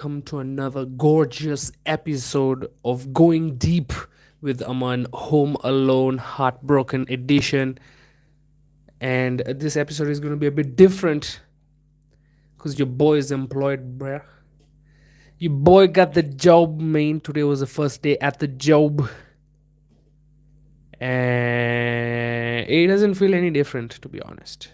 welcome to another gorgeous episode of Going Deep with Aman Home Alone Heartbroken Edition. And this episode is going to be a bit different because your boy is employed, bruh. Your boy got the job, man. Today was the first day at the job. And it doesn't feel any different, to be honest.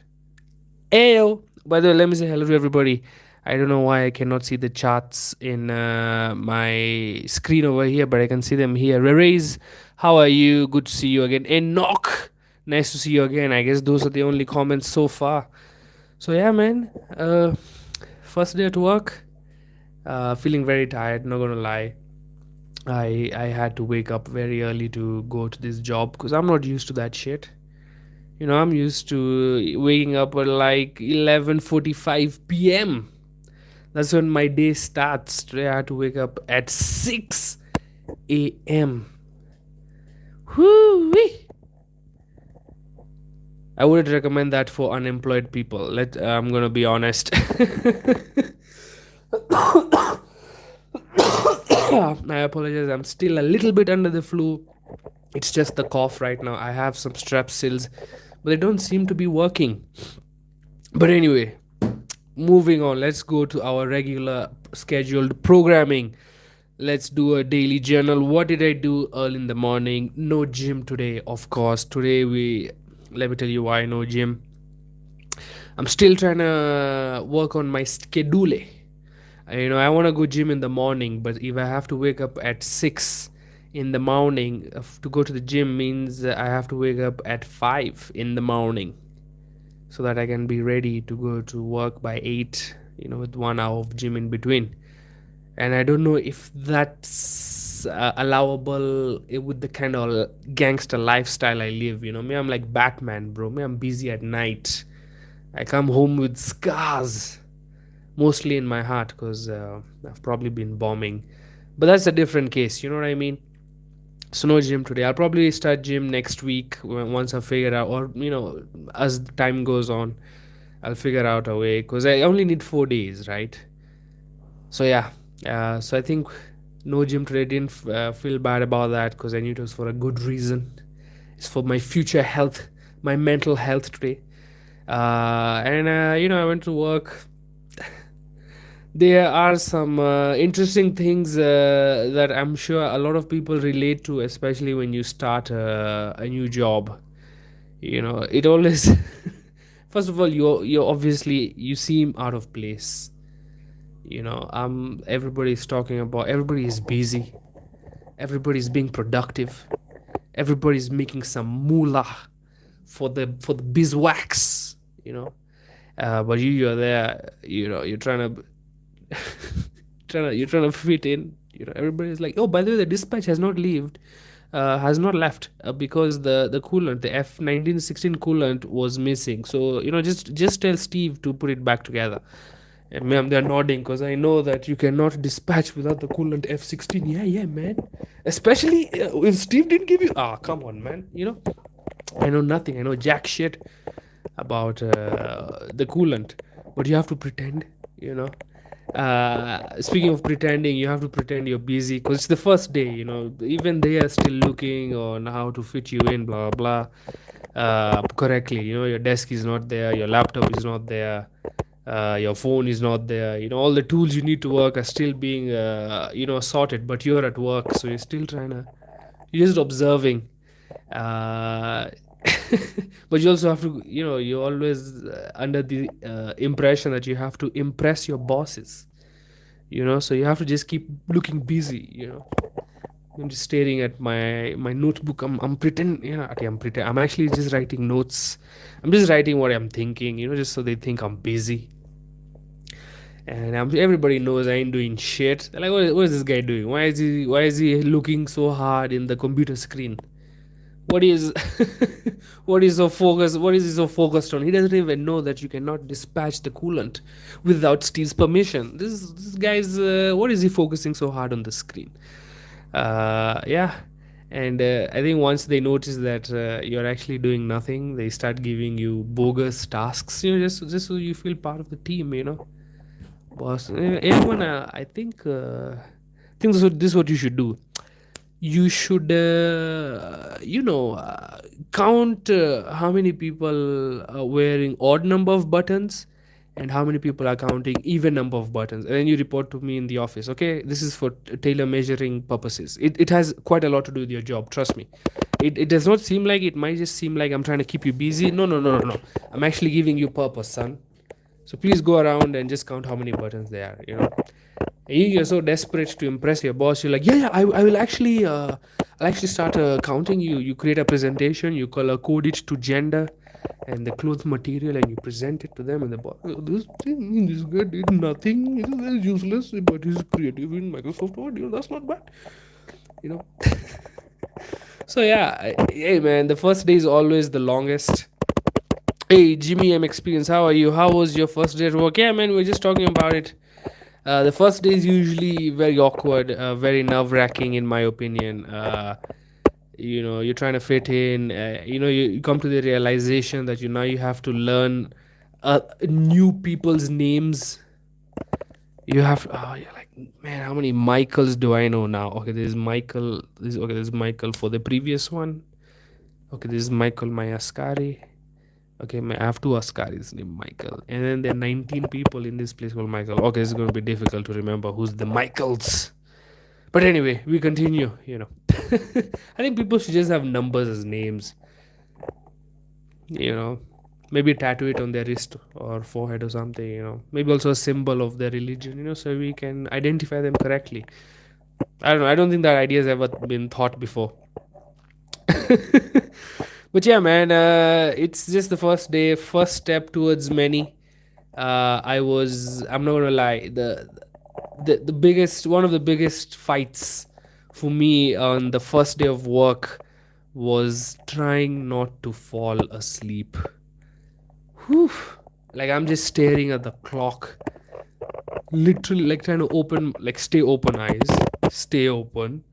Ayo. By the way, let me say hello to everybody. I don't know why I cannot see the charts in my screen over here, but I can see them here. Reraise, how are you? Good to see you again. Enoch, nice to see you again. I guess those are the only comments so far. So yeah, man. First day at work. Feeling very tired. Not gonna lie. I had to wake up very early to go to this job because I'm not used to that shit. I'm used to waking up at like 11:45 p.m. That's when my day starts. Today I had to wake up at 6 a.m. Whoo-wee. I wouldn't recommend that for unemployed people. I'm gonna be honest. I apologize. I'm still a little bit under the flu. It's just the cough right now. I have some strepsils, but they don't seem to be working. But anyway, moving on, let's go to our regular scheduled programming. Let's do a daily journal. What did I do early in the morning? No gym today, of course. Today we let me tell you why no gym. I'm still trying to work on my schedule. I want to go gym in the morning, but if I have to wake up at 6 in the morning to go to the gym means I have to wake up at 5 in the morning so that I can be ready to go to work by 8, with 1 hour of gym in between. And I don't know if that's allowable with the kind of gangster lifestyle I live. Me, I'm like Batman, bro. Me, I'm busy at night. I come home with scars, mostly in my heart because I've probably been bombing. But that's a different case. You know what I mean? So no gym today. I'll probably start gym next week once I figure out, or as the time goes on, I'll figure out a way because I only need 4 days, right? So yeah, so I think no gym today. Didn't feel bad about that because I knew it was for a good reason. It's for my future health, my mental health today. And I went to work. There are some interesting things that I'm sure a lot of people relate to, especially when you start a new job. It always first of all, you obviously you seem out of place. Everybody's talking about, everybody is busy, everybody's being productive, everybody's making some moolah for the beeswax. But you're there, you're trying to you're trying to fit in. Everybody's like, oh, by the way, the dispatch has not left because the coolant, the F1916 coolant, was missing. So just tell Steve to put it back together. And ma'am, they're nodding because I know that you cannot dispatch without the coolant F16. Yeah, yeah, man. Especially if Steve didn't give you. Ah, come on, man. I know nothing. I know jack shit about the coolant, but you have to pretend. You know. Speaking of pretending, you have to pretend you're busy because it's the first day. Even they are still looking on how to fit you in, blah blah, correctly. Your desk is not there, your laptop is not there, your phone is not there. All the tools you need to work are still being sorted, but you're at work, so you're still trying to, you're just observing. uh, but you also have to, you're always under the impression that you have to impress your bosses. So you have to just keep looking busy. I'm just staring at my notebook. I'm pretend you know okay, I'm actually just writing notes. I'm just writing what I'm thinking, just so they think I'm busy. And everybody knows I ain't doing shit. They're like, what is this guy doing? Why is he looking so hard in the computer screen? What is what is he so focused on? He doesn't even know that you cannot dispatch the coolant without Steve's permission. This guy's what is he focusing so hard on the screen? Yeah. And I think once they notice that you're actually doing nothing, they start giving you bogus tasks, just so you feel part of the team. boss. Everyone, I think this is what you should do. You should, count how many people are wearing odd number of buttons and how many people are counting even number of buttons, and then you report to me in the office. Okay, this is for tailor measuring purposes. It has quite a lot to do with your job, trust me. It does not seem like, it might just seem like I'm trying to keep you busy. No, no, no, no, no. I'm actually giving you purpose, son. So please go around and just count how many buttons there are, you're so desperate to impress your boss. You're like, yeah, I will actually, I'll actually start counting. You create a presentation, you color code it to gender and the clothes material, and you present it to them. And the boss, "Oh, this thing, this guy did nothing. It's useless, but he's creative in Microsoft Word. That's not bad, you know." So yeah, hey man, the first day is always the longest. Hey Jimmy, I'm experienced. How are you? How was your first day at work? Yeah, man, we're just talking about it. The first day is usually very awkward, very nerve wracking, in my opinion. You're trying to fit in. You come to the realization that you have to learn new people's names. You're like, man, how many Michaels do I know now? Okay, there's Michael. There's Michael for the previous one. Okay, this is Michael Mayaskari. Okay, I have two Ascaris named Michael. And then there are 19 people in this place called Michael. Okay, it's going to be difficult to remember who's the Michaels. But anyway, we continue. I think people should just have numbers as names. Maybe tattoo it on their wrist or forehead or something. Maybe also a symbol of their religion, so we can identify them correctly. I don't know. I don't think that idea has ever been thought before. But yeah, man, it's just the first day, first step towards many. I'm not gonna lie, the biggest, one of the biggest fights for me on the first day of work was trying not to fall asleep. Whew. Like, I'm just staring at the clock, literally, like trying to stay open eyes, stay open,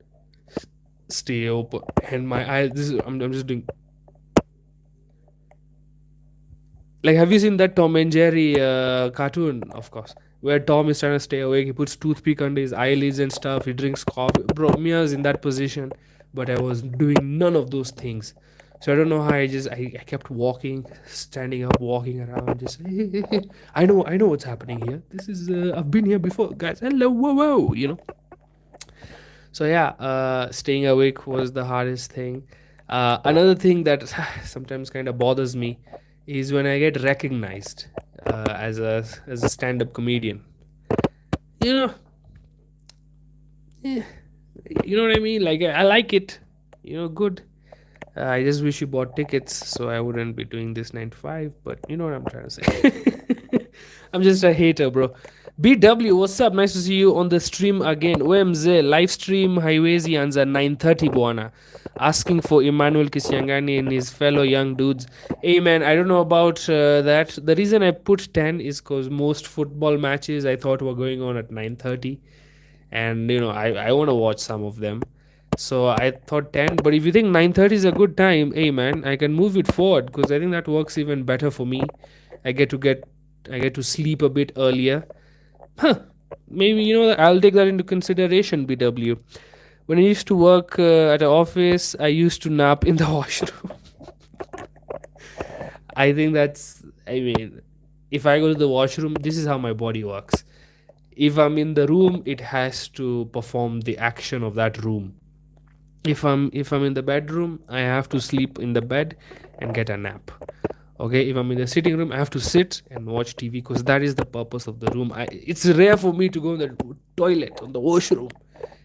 stay open, and my eyes. I'm just doing. Like, have you seen that Tom and Jerry cartoon? Of course, where Tom is trying to stay awake. He puts toothpick under his eyelids and stuff. He drinks coffee. Bro, Mia is in that position, but I was doing none of those things. So I don't know how I kept walking, standing up, walking around, just I know what's happening here. This is I've been here before, guys. Hello, whoa. So yeah, staying awake was the hardest thing. Another thing that sometimes kind of bothers me is when I get recognized as a stand-up comedian. You know, eh, you know what I mean? Like, I like it. Good. I just wish you bought tickets so I wouldn't be doing this 9 to 5. But you know what I'm trying to say. I'm just a hater, bro. BW, what's up? Nice to see you on the stream again. OMZ, live stream Highways Yanza 9:30 Bwana. Asking for Emmanuel Kisiangani and his fellow young dudes. Hey man, I don't know about that. The reason I put 10 is because most football matches I thought were going on at 9:30. And I want to watch some of them. So I thought 10, but if you think 9:30 is a good time, hey man, I can move it forward because I think that works even better for me. I get to sleep a bit earlier. Huh. Maybe I'll take that into consideration, BW. When I used to work at an office, I used to nap in the washroom. I think I mean, if I go to the washroom, this is how my body works. If I'm in the room, it has to perform the action of that room. If I'm in the bedroom, I have to sleep in the bed and get a nap. Okay, if I'm in the sitting room, I have to sit and watch TV because that is the purpose of the room. It's rare for me to go in the toilet, on the washroom,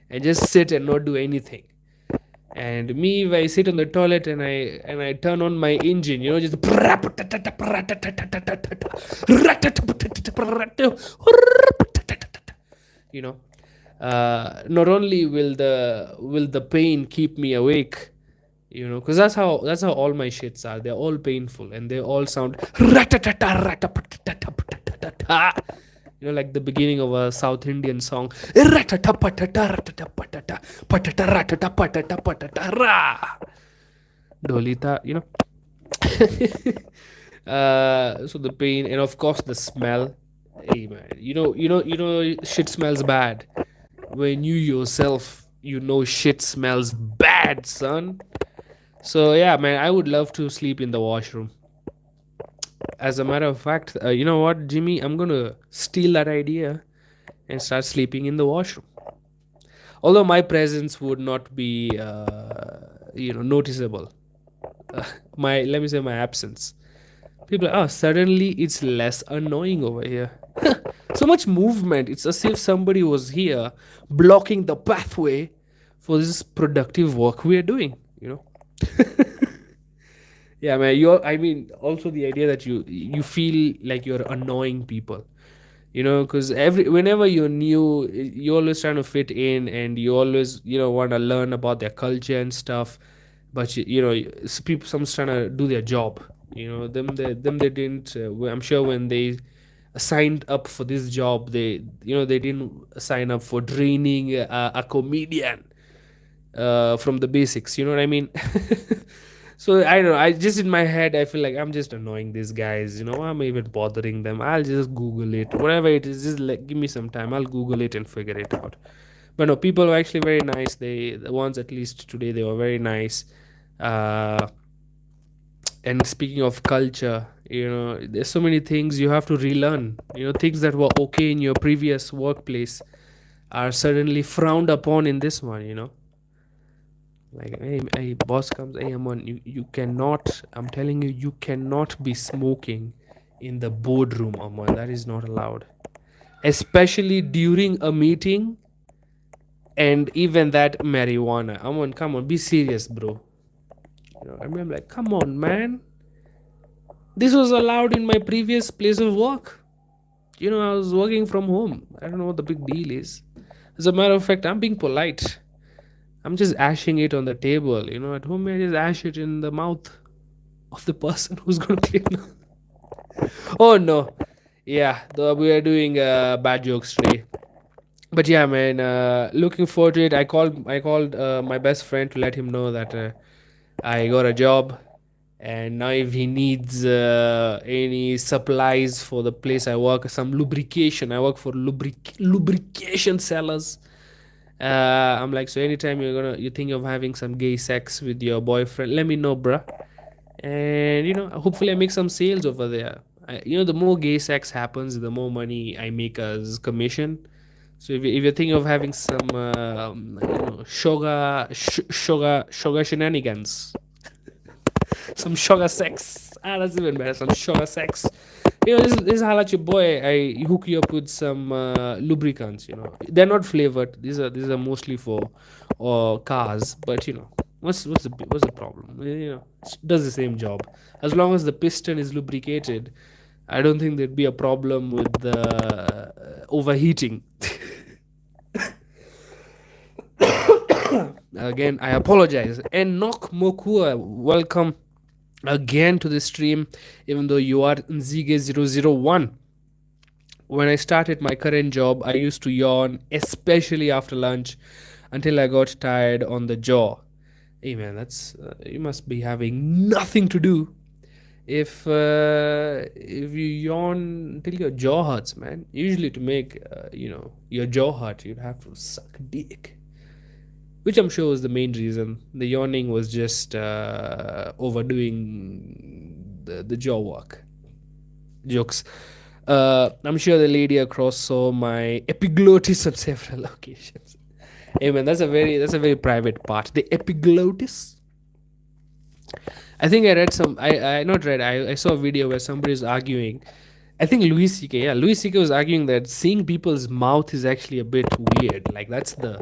and just sit and not do anything. And me, if I sit on the toilet and I turn on my engine, just you know not only will the pain keep me awake, because that's how all my shits are. They're all painful and they all sound like the beginning of a South Indian song. Dolita, so the pain, and of course the smell. Hey man, shit smells bad when you yourself shit smells bad, son. So yeah, man, I would love to sleep in the washroom. As a matter of fact, you know what, Jimmy? I'm gonna steal that idea and start sleeping in the washroom. Although my presence would not be, noticeable. My let me say my absence. People are, oh, suddenly it's less annoying over here. So much movement. It's as if somebody was here blocking the pathway for this productive work we are doing. Yeah, man. I mean, also the idea that you feel like you're annoying people. Because whenever you're new, you're always trying to fit in, and you always want to learn about their culture and stuff. But people, someone's trying to do their job. Them they didn't. I'm sure when they signed up for this job, they didn't sign up for training a comedian from the basics. You know what I mean? So I don't know. I just in my head, I feel like I'm just annoying these guys. Why am I even bothering them? I'll just Google it, whatever it is. Just like give me some time. I'll Google it and figure it out. But no, people were actually very nice. The ones at least today, they were very nice. Uh, and speaking of culture, there's so many things you have to relearn. Things that were okay in your previous workplace are suddenly frowned upon in this one. Like, hey, boss comes, hey, Aman, you cannot, I'm telling you, you cannot be smoking in the boardroom, Aman. That is not allowed. Especially during a meeting, and even that marijuana. Aman, come on, be serious, bro. I mean, I'm like, come on, man. This was allowed in my previous place of work. I was working from home. I don't know what the big deal is. As a matter of fact, I'm being polite. I'm just ashing it on the table. At home, I just ash it in the mouth of the person who's going to clean. Oh no, yeah, we are doing bad jokes today. But yeah, man, looking forward to it. I called my best friend to let him know that I got a job, and now if he needs any supplies for the place I work, some lubrication. I work for lubrication sellers. I'm like, so anytime you think of having some gay sex with your boyfriend, let me know, bruh. And hopefully I make some sales over there. The more gay sex happens, the more money I make as commission. So if you're thinking of having some sugar shenanigans, some sugar sex, that's even better, some sugar sex. This is how at your boy. I hook you up with some lubricants. They're not flavored. These are mostly for cars. But what's the problem? It does the same job. As long as the piston is lubricated, I don't think there'd be a problem with the overheating. Again, I apologize. And Nok Mokua, welcome again to the stream, even though you are Nzige001. When I started my current job, I used to yawn, especially after lunch, until I got tired on the jaw. Hey man, that's you must be having nothing to do if you yawn until your jaw hurts, man. Usually, to make your jaw hurt, you'd have to suck dick, which I'm sure was the main reason. The yawning was just overdoing the jaw work. Jokes. I'm sure the lady across saw my epiglottis on several occasions. Hey man, that's a very private part. The epiglottis. I think I read some. I not read. I saw a video where somebody's arguing. I think Louis C.K. Yeah, Louis C.K. was arguing that seeing people's mouth is actually a bit weird. Like that's the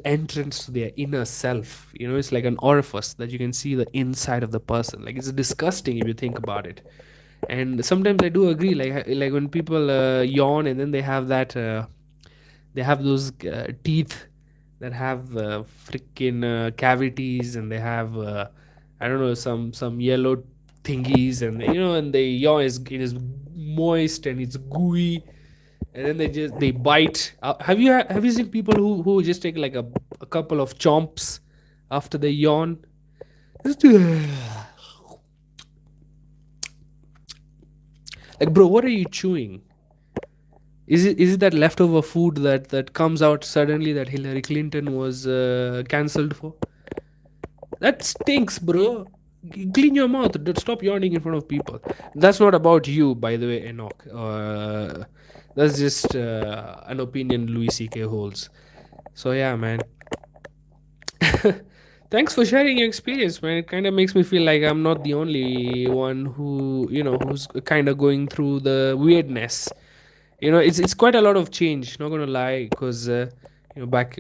entrance to their inner self. It's like an orifice that you can see the inside of the person. Like, it's disgusting if you think about it. And sometimes I do agree. Like when people yawn, and then they have those teeth that have freaking cavities, and they have I don't know, some yellow thingies, and and they yawn. It is moist and it's gooey, and then they bite. Have you seen people who just take like a couple of chomps after they yawn? Just like, bro, what are you chewing? Is it that leftover food that comes out suddenly that Hillary Clinton was cancelled for? That stinks, bro. Clean your mouth. Stop yawning in front of people. That's not about you, by the way, Enoch. That's just an opinion Louis C.K. holds. So yeah, man. Thanks for sharing your experience, man. It kind of makes me feel like I'm not the only one who's kind of going through the weirdness. It's quite a lot of change. Not gonna lie, because back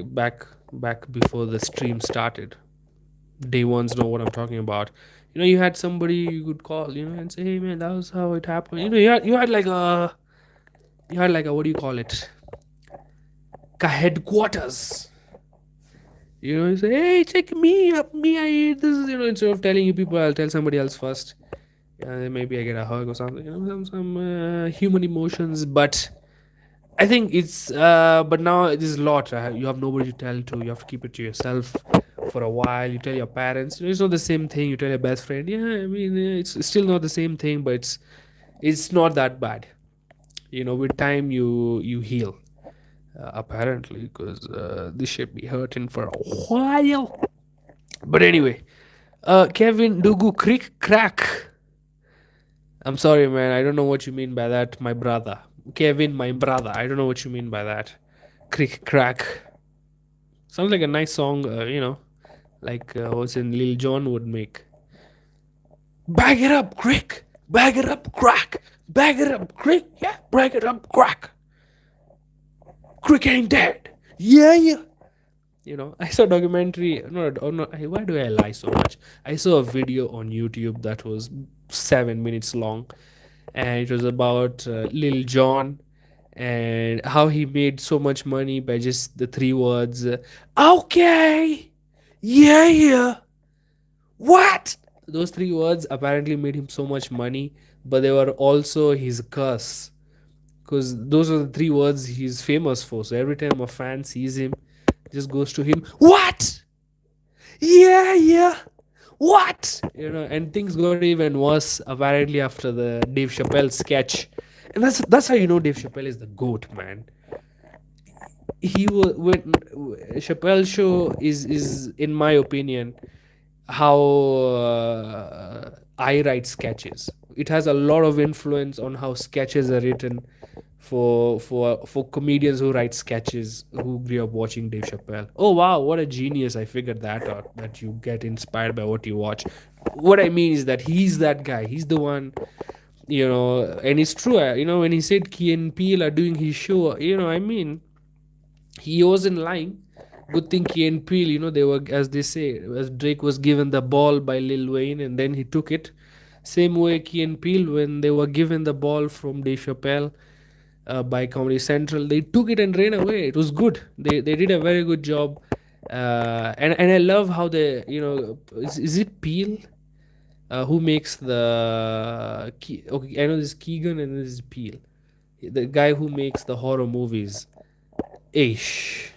before the stream started, day ones know what I'm talking about. You had somebody you could call, and say, hey man, that was how it happened. You had like a what do you call it? A headquarters. You say, hey, check me up, me, I ate this. Instead of telling you people, I'll tell somebody else first. Yeah, then maybe I get a hug or something. Some human emotions, but I think but now it is a lot. You have nobody to tell to. You have to keep it to yourself for a while. You tell your parents. It's not the same thing. You tell your best friend. Yeah, I mean, it's still not the same thing, but it's not that bad. With time you heal. Apparently, because this should be hurting for a while. But anyway, Kevin Dugu Crick Crack. I'm sorry, man. I don't know what you mean by that, my brother. Kevin, my brother. I don't know what you mean by that. Crick Crack. Sounds like a nice song, like what's in Lil Jon would make. Bag it up, Crick. Bag it up, crack. Bag it up, Crick. Yeah, bag it up, crack. Crick ain't dead. Yeah, yeah. I saw a documentary. No, why do I lie so much? I saw a video on YouTube that was 7 minutes long, and it was about Lil Jon and how he made so much money by just the three words, okay, yeah, yeah. What? Those three words apparently made him so much money, but they were also his curse, because those are the three words he's famous for. So every time a fan sees him, just goes to him, what? Yeah, yeah. What? And things got even worse apparently after the Dave Chappelle sketch. And that's how you know Dave Chappelle is the goat, man. He was when Chappelle show is in my opinion how I write sketches. It has a lot of influence on how sketches are written for comedians who write sketches who grew up watching Dave Chappelle. Oh wow, what a genius! I figured that out. That you get inspired by what you watch. What I mean is that he's that guy. He's the one. And it's true. When he said Key and Peele are doing his show, I mean, he wasn't lying. Good thing Key and Peele, they were, as they say, as Drake was given the ball by Lil Wayne and then he took it. Same way Key and Peele, when they were given the ball from Dave Chappelle by Comedy Central, they took it and ran away. It was good. They did a very good job. And I love how they, is it Peele? Who makes okay, I know this is Keegan and this is Peele. The guy who makes the horror movies. Ish.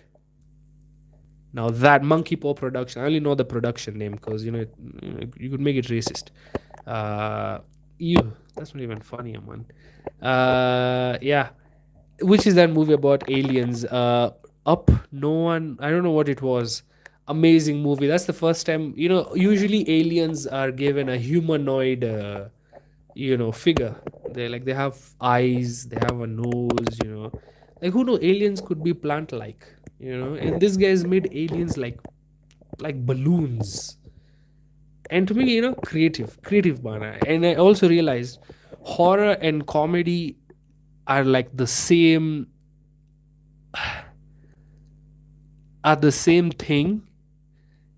Now that Monkey Paw production, I only know the production name because you could make it racist. Ew, that's not even funny, man. Yeah, which is that movie about aliens? Up, no one. I don't know what it was. Amazing movie. That's the first time. Usually aliens are given a humanoid, figure. They have eyes, they have a nose. Like who know aliens could be plant-like. And this guy's made aliens like balloons. And to me, creative bana. And I also realized horror and comedy are like the same thing,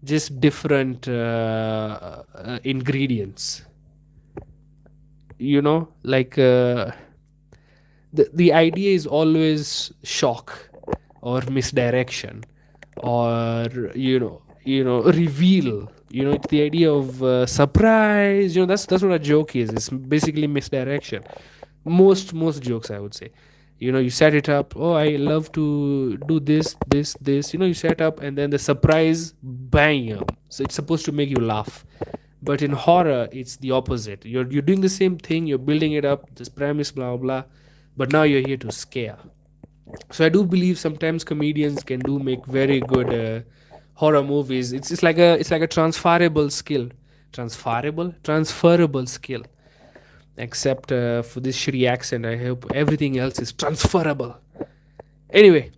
just different ingredients. Like the idea is always shock or misdirection or reveal. It's the idea of surprise. That's what a joke is. It's basically misdirection. Most jokes, I would say. You set it up. Oh, I love to do this. You set up and then the surprise, bam. So it's supposed to make you laugh. But in horror, it's the opposite. You're doing the same thing. You're building it up. This premise, blah blah. But now you're here to scare. So I do believe sometimes comedians can do make very good horror movies. It's like a transferable skill. Except for this shitty accent, I hope everything else is transferable. Anyway,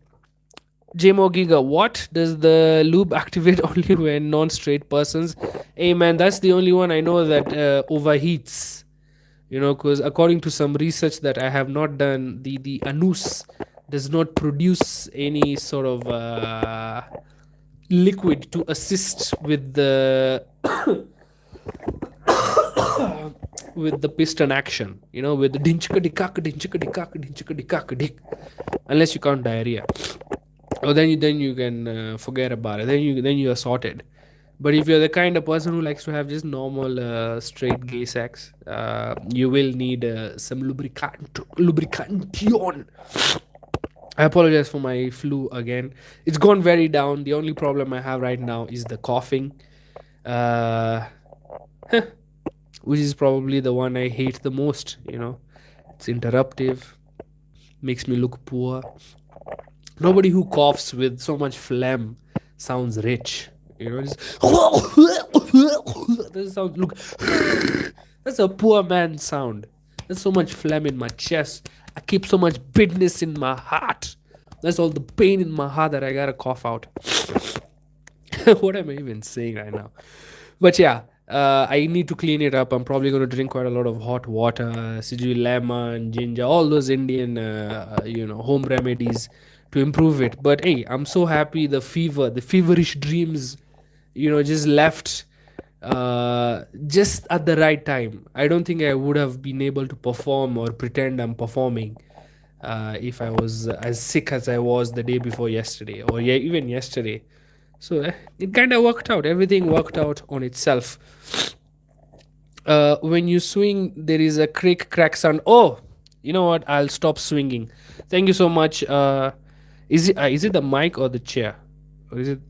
JMO Giga, what does the lube activate only when non-straight persons? Hey man, that's the only one I know that overheats. Because according to some research that I have not done, the anus does not produce any sort of liquid to assist with the with the piston action. With the dinchika unless you count diarrhea. Oh, then you can forget about it. Then you are sorted. But if you're the kind of person who likes to have just normal straight gay sex, you will need some lubrication. I apologize for my flu again. It's gone very down. The only problem I have right now is the coughing, uh, which is probably the one I hate the most. It's interruptive, makes me look poor. Nobody who coughs with so much phlegm sounds rich. Just that sounds look. That's a poor man sound. There's so much phlegm in my chest. I keep so much bitterness in my heart. That's all the pain in my heart that I gotta cough out. What am I even saying right now? But yeah, I need to clean it up. I'm probably going to drink quite a lot of hot water, sijui lemon, ginger, all those Indian, home remedies to improve it. But hey, I'm so happy the feverish dreams, just left just at the right time. I don't think I would have been able to perform or pretend I'm performing if I was as sick as I was the day before yesterday, or yeah, even yesterday. So it kind of worked out. Everything worked out on itself. When you swing, there is a crack sound. Oh, you know what? I'll stop swinging. Thank you so much. Is it the mic or the chair? Or is it?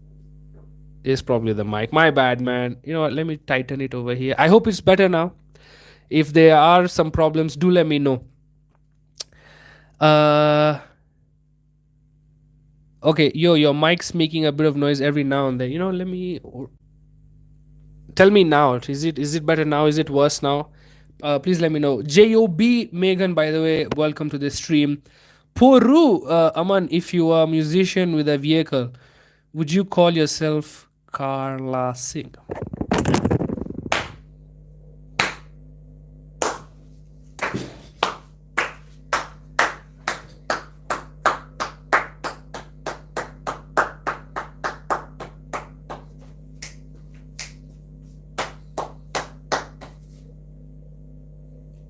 It's probably the mic. My bad, man. You know what? Let me tighten it over here. I hope it's better now. If there are some problems, do let me know. Okay, your mic's making a bit of noise every now and then. Let me tell me now. Is it better now? Is it worse now? Please let me know. Job Megan, by the way, welcome to the stream. Poru Aman, if you are a musician with a vehicle, would you call yourself Carla Singh?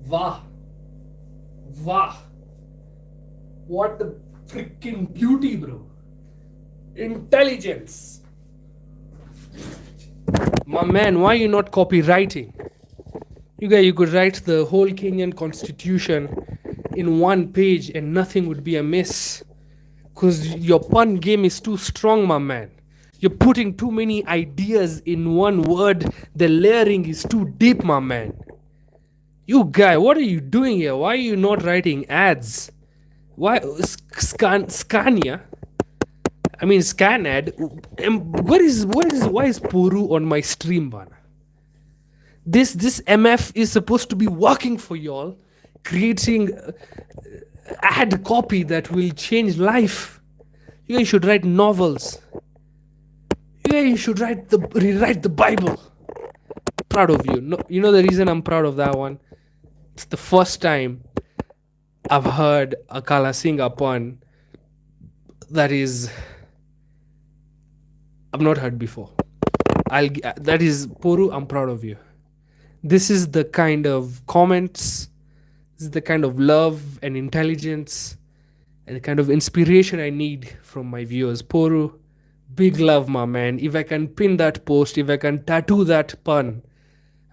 Wow. Wow. What the freaking beauty, bro. Intelligence. My man, why are you not copywriting? You could write the whole Kenyan constitution in one page and nothing would be amiss. Because your pun game is too strong, my man. You're putting too many ideas in one word. The layering is too deep, my man. You guy, what are you doing here? Why are you not writing ads? Why Scania? I mean scan ad. Why is Puru on my stream, bana? This MF is supposed to be working for y'all, creating ad copy that will change life. You guys should write novels. You should rewrite the Bible. Proud of you. No, you know the reason I'm proud of that one? It's the first time I've heard a Kala Singh pun that is I've not heard before. That is Poru. I'm proud of you. This is the kind of comments, this is the kind of love and intelligence and the kind of inspiration I need from my viewers. Poru, big love, my man. If I can pin that post, if I can tattoo that pun,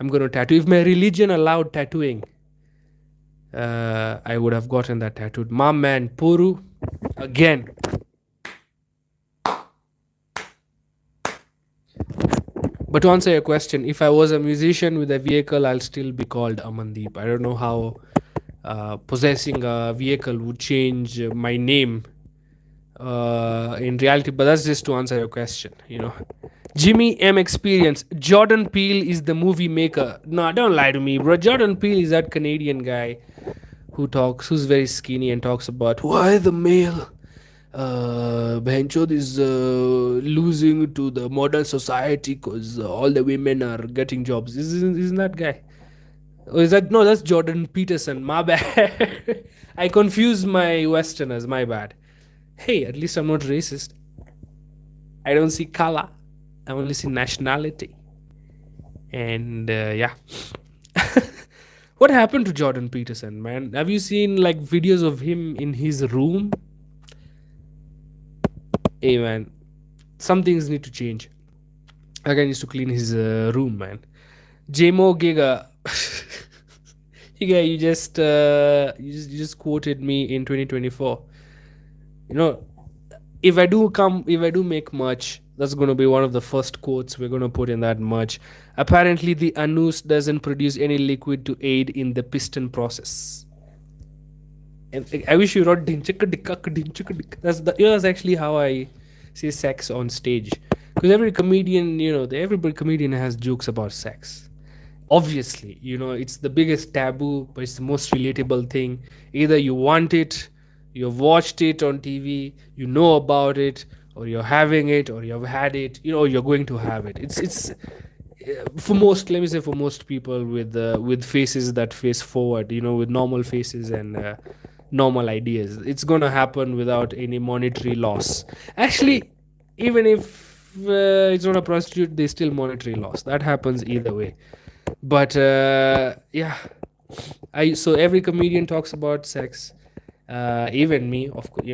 I'm going to tattoo. If my religion allowed tattooing, I would have gotten that tattooed. My man, Poru, again. But to answer your question, if I was a musician with a vehicle, I'll still be called Amandeep. I don't know how possessing a vehicle would change my name in reality. But that's just to answer your question. Jimmy M experience. Jordan Peele is the movie maker. No, don't lie to me, bro. Jordan Peele is that Canadian guy who's very skinny and talks about why the male Benchod is losing to the modern society because all the women are getting jobs. Isn't that guy? Or is that no? That's Jordan Peterson. My bad. I confuse my Westerners. My bad. Hey, at least I'm not racist. I don't see color. I only see nationality. And yeah. What happened to Jordan Peterson, man? Have you seen like videos of him in his room? Hey, man. Some things need to change. That guy needs to clean his room, man. JMO Giga. Giga, you just quoted me in 2024. You know, if I do make merch, that's going to be one of the first quotes we're going to put in that merch. Apparently, the anus doesn't produce any liquid to aid in the piston process. And I wish you wrote din chicka dicka din chicka dick. That's actually how I say sex on stage. Because every comedian, every comedian has jokes about sex. Obviously, it's the biggest taboo, but it's the most relatable thing. Either you want it, you've watched it on TV, you know about it, or you're having it, or you've had it, you're going to have it. It's for most, let me say, for most people with faces that face forward, with normal faces and normal ideas, it's gonna happen without any monetary loss. Actually, even if it's not a prostitute, there's still monetary loss. That happens either way. But yeah, I so every comedian talks about sex, even me, of course.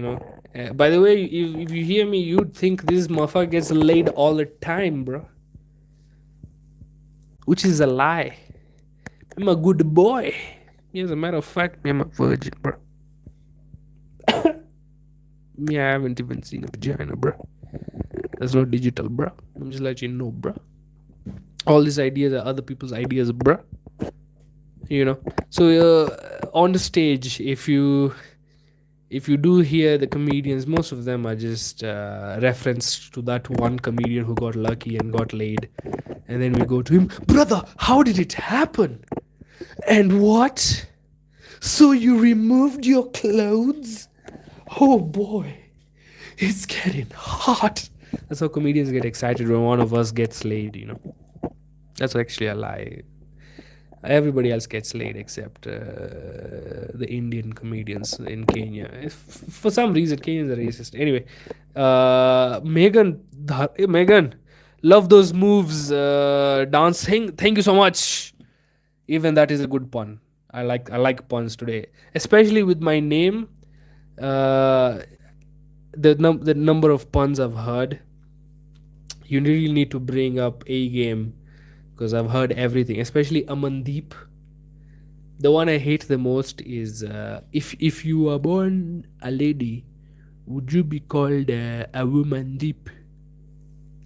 By the way, if you hear me, you'd think this motherfucker gets laid all the time, bro, which is a lie. I'm a good boy. As a matter of fact, I'm a virgin, bro. Me, I haven't even seen a vagina, bro. That's not digital, bro. I'm just letting you know, bro. All these ideas are other people's ideas, bro. So on the stage, if you do hear the comedians, most of them are just reference to that one comedian who got lucky and got laid, and then we go to him, brother, how did it happen? And what? So you removed your clothes? Oh boy, it's getting hot. That's how comedians get excited when one of us gets laid. That's actually a lie. Everybody else gets laid except the Indian comedians in Kenya. For some reason, Kenyans are racist. Anyway, Megan, love those moves, dancing. Thank you so much. Even that is a good pun. I like puns today, especially with my name. Uh, the number of puns I've heard. You really need to bring up A game because I've heard everything, especially Amandeep. The one I hate the most is if you were born a lady, would you be called a woman deep?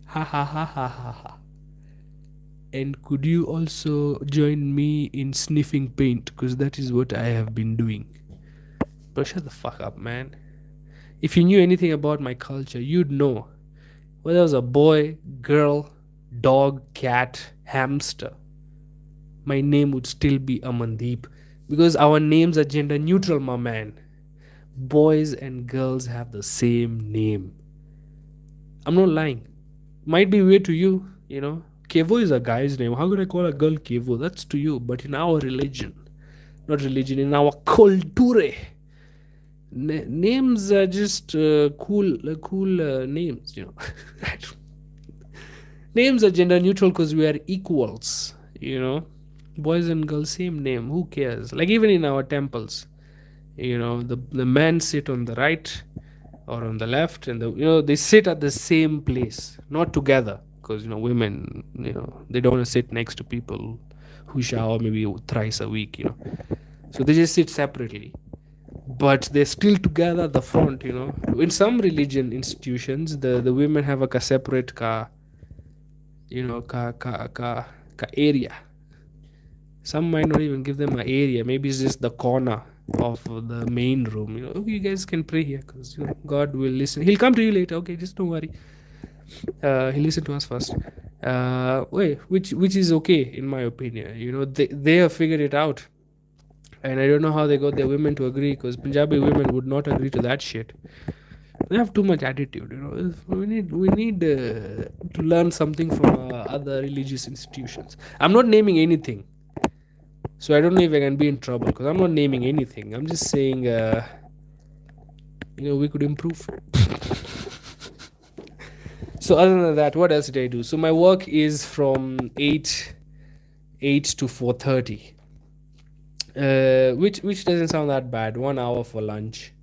Ha ha ha ha ha ha. And could you also join me in sniffing paint? Because that is what I have been doing. But shut the fuck up, man. If you knew anything about my culture, you'd know. Whether it was a boy, girl, dog, cat, hamster, my name would still be Amandeep because our names are gender neutral, my man. Boys and girls have the same name. I'm not lying. Might be weird to you. Kevo is a guy's name. How could I call a girl Kevo? That's to you. But in our religion, not religion, in our culture, names are just cool names. Names are gender neutral because we are equals. Boys and girls same name, who cares? Like even in our temples, the men sit on the right or on the left, and they sit at the same place, not together, because women, they don't want to sit next to people who shower maybe thrice a week. So they just sit separately, but they're still together at the front. In some religion institutions, the women have a separate area. Some might not even give them an area. Maybe it's just the corner of the main room. "Okay, you guys can pray here because God will listen. He'll come to you later. Okay, just don't worry. He'll listen to us first." Wait, which is okay in my opinion. They have figured it out, and I don't know how they got their women to agree because Punjabi women would not agree to that shit. They have too much attitude. We need to learn something from other religious institutions. I'm not naming anything, so I don't know if I can be in trouble because I'm not naming anything. I'm just saying, we could improve. So other than that, what else did I do? So my work is from 8 to 4:30, which doesn't sound that bad. 1 hour for lunch,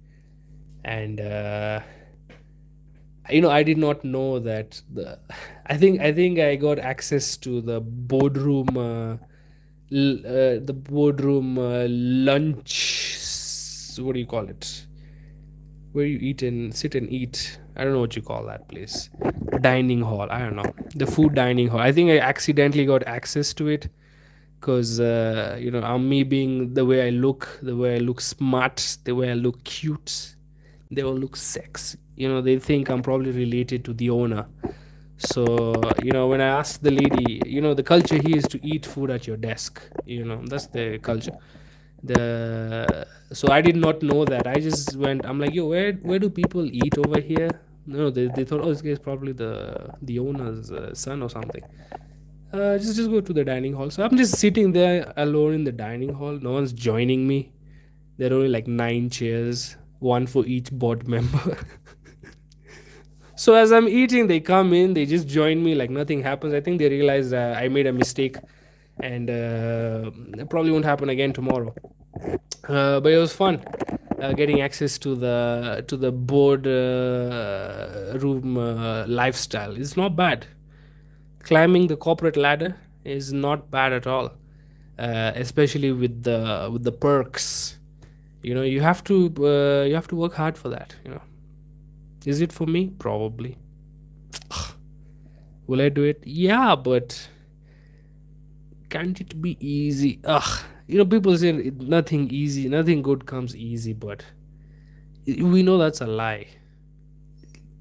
and I did not know that I think I got access to the boardroom, lunch. What do you call it? Where you eat and sit and eat. I don't know what you call that place. Dining hall. I don't know. The food dining hall. I think I accidentally got access to it because I'm me being the way I look smart, the way I look cute, they all look sexy. They think I'm probably related to the owner. So when I asked the lady, the culture here is to eat food at your desk. That's the culture. The So I did not know that. I just went. I'm like, yo, where do people eat over here? No, they thought, oh, this guy is probably the owner's son or something. Just go to the dining hall. So I'm just sitting there alone in the dining hall. No one's joining me. There are only like 9 chairs, one for each board member. So as I'm eating, they come in, they just join me like nothing happens. I think they realized I made a mistake, and it probably won't happen again tomorrow. But it was fun getting access to the board room lifestyle. It's not bad. Climbing the corporate ladder is not bad at all, especially with the perks. You have to work hard for that. Is it for me? Probably. Will I do it? Yeah, but can't it be easy? People say nothing easy, nothing good comes easy, but we know that's a lie.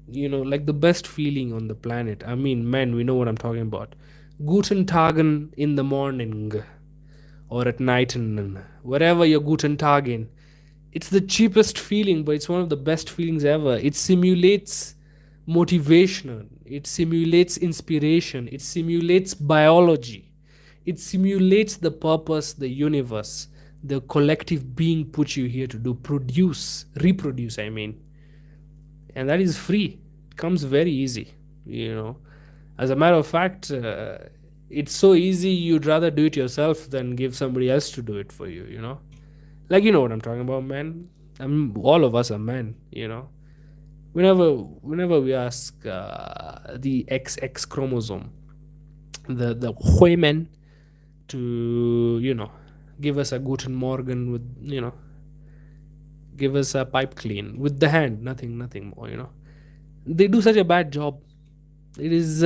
Like the best feeling on the planet. I mean, men, we know what I'm talking about. Guten Tagen in the morning or at night, and wherever you're Guten Tagen. It's the cheapest feeling, but it's one of the best feelings ever. It simulates motivation, it simulates inspiration, it simulates biology, it simulates the purpose, the universe, the collective being put you here to do, reproduce, I mean. And that is free. It comes very easy. As a matter of fact, it's so easy you'd rather do it yourself than give somebody else to do it for you. Like, you know what I'm talking about, man. All of us are men. Whenever we ask the XX chromosome, the women, to give us a guten morgen with give us a pipe clean with the hand, nothing more. They do such a bad job. It has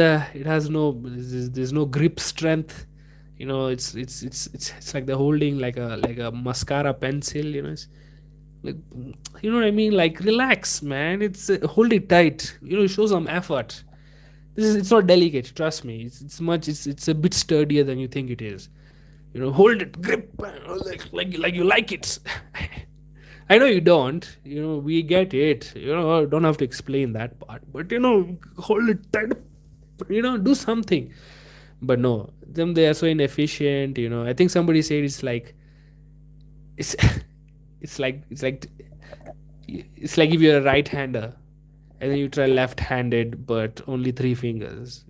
there's no grip strength. It's like they're holding like a mascara pencil. It's like, you know what I mean, like, relax, man. It's hold it tight. Show some effort. It's not delicate, trust me. It's a bit sturdier than you think it is. Hold it, grip, like you like it. I know you don't. We get it. Don't have to explain that part. But hold it tight. Do something. But no, them, they are so inefficient. I think somebody said it's it's like if you're a right-hander and then you try left-handed but only three fingers.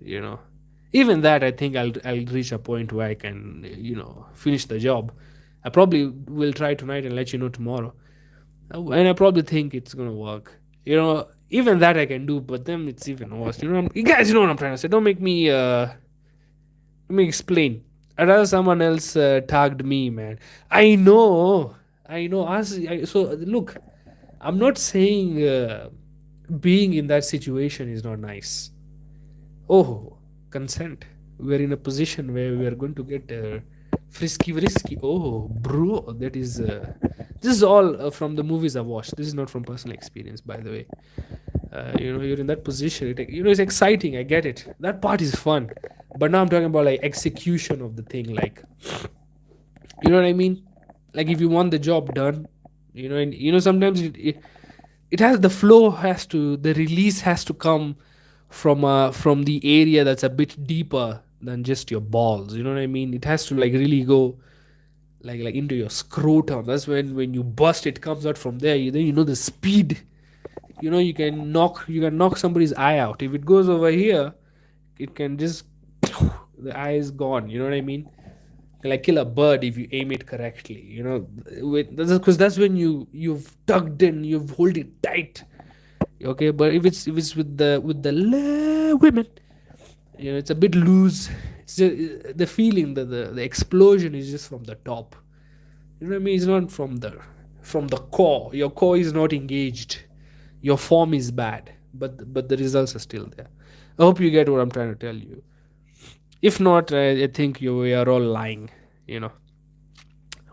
Even that, I think I'll reach a point where I can finish the job. I probably will try tonight and let you know tomorrow. And I probably think it's gonna work. Even that I can do, but then it's even worse. You guys, know what I'm trying to say. Don't make me let me explain. I'd rather someone else tagged me, man. I know. So look, I'm not saying being in that situation is not nice. Oh, consent. We're in a position where we are going to get frisky. Oh, bro, This is all from the movies I've watched. This is not from personal experience, by the way. You're in that position. It's exciting. I get it. That part is fun, but now I'm talking about like execution of the thing. Like, you know what I mean? Like if you want the job done, and sometimes it has the flow has to the release has to come from the area that's a bit deeper than just your balls. You know what I mean? It has to like really go like into your scrotum. That's when you bust, it comes out from there. Then the speed. You can knock somebody's eye out. If it goes over here, it can just the eye is gone. You know what I mean? Like kill a bird if you aim it correctly. Because that's when you've tugged in, you've hold it tight. Okay, but if it's with the women, it's a bit loose. It's just, the feeling, the explosion is just from the top. You know what I mean? It's not from the core. Your core is not engaged. Your form is bad, but the results are still there. I hope you get what I'm trying to tell you. If not, I think we are all lying. You know.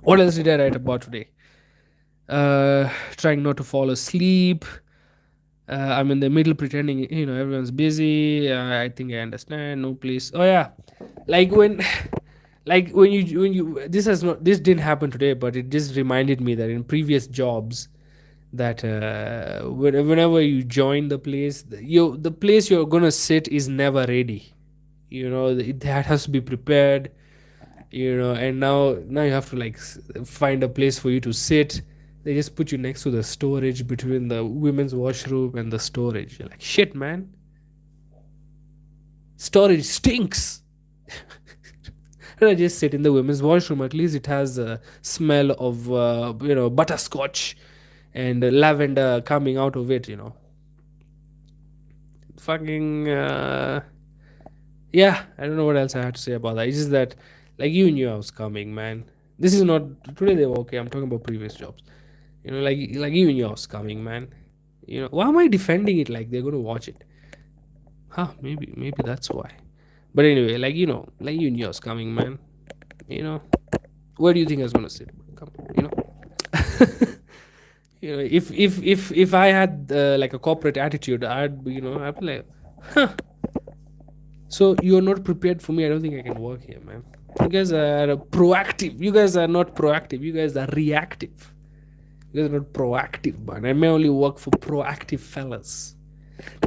What else did I write about today? Trying not to fall asleep. I'm in the middle pretending, everyone's busy. I think I understand. No, please. Oh yeah, like when, like when you. This didn't happen today, but it just reminded me that in previous jobs, that whenever you join the place, the place you're gonna sit is never ready. That has to be prepared. And now you have to like find a place for you to sit. They just put you next to the storage between the women's washroom and the storage. You're like, shit, man, storage stinks. I just sit in the women's washroom. At least it has a smell of butterscotch and lavender coming out of it. Fucking yeah. I don't know what else I had to say about that. It's just that like you knew I was coming, man. This is not today. They were okay. I'm talking about previous jobs. Like you knew I was coming, man. Why am I defending it like they're gonna watch it? Huh? Maybe that's why. But anyway, like you knew I was coming, man. You know, where do you think I was gonna sit? Come, if I had like a corporate attitude, I'd be like, huh. So you're not prepared for me. I don't think I can work here, man. You guys are proactive. You guys are not proactive. You guys are reactive. You guys are not proactive, man. I may only work for proactive fellas.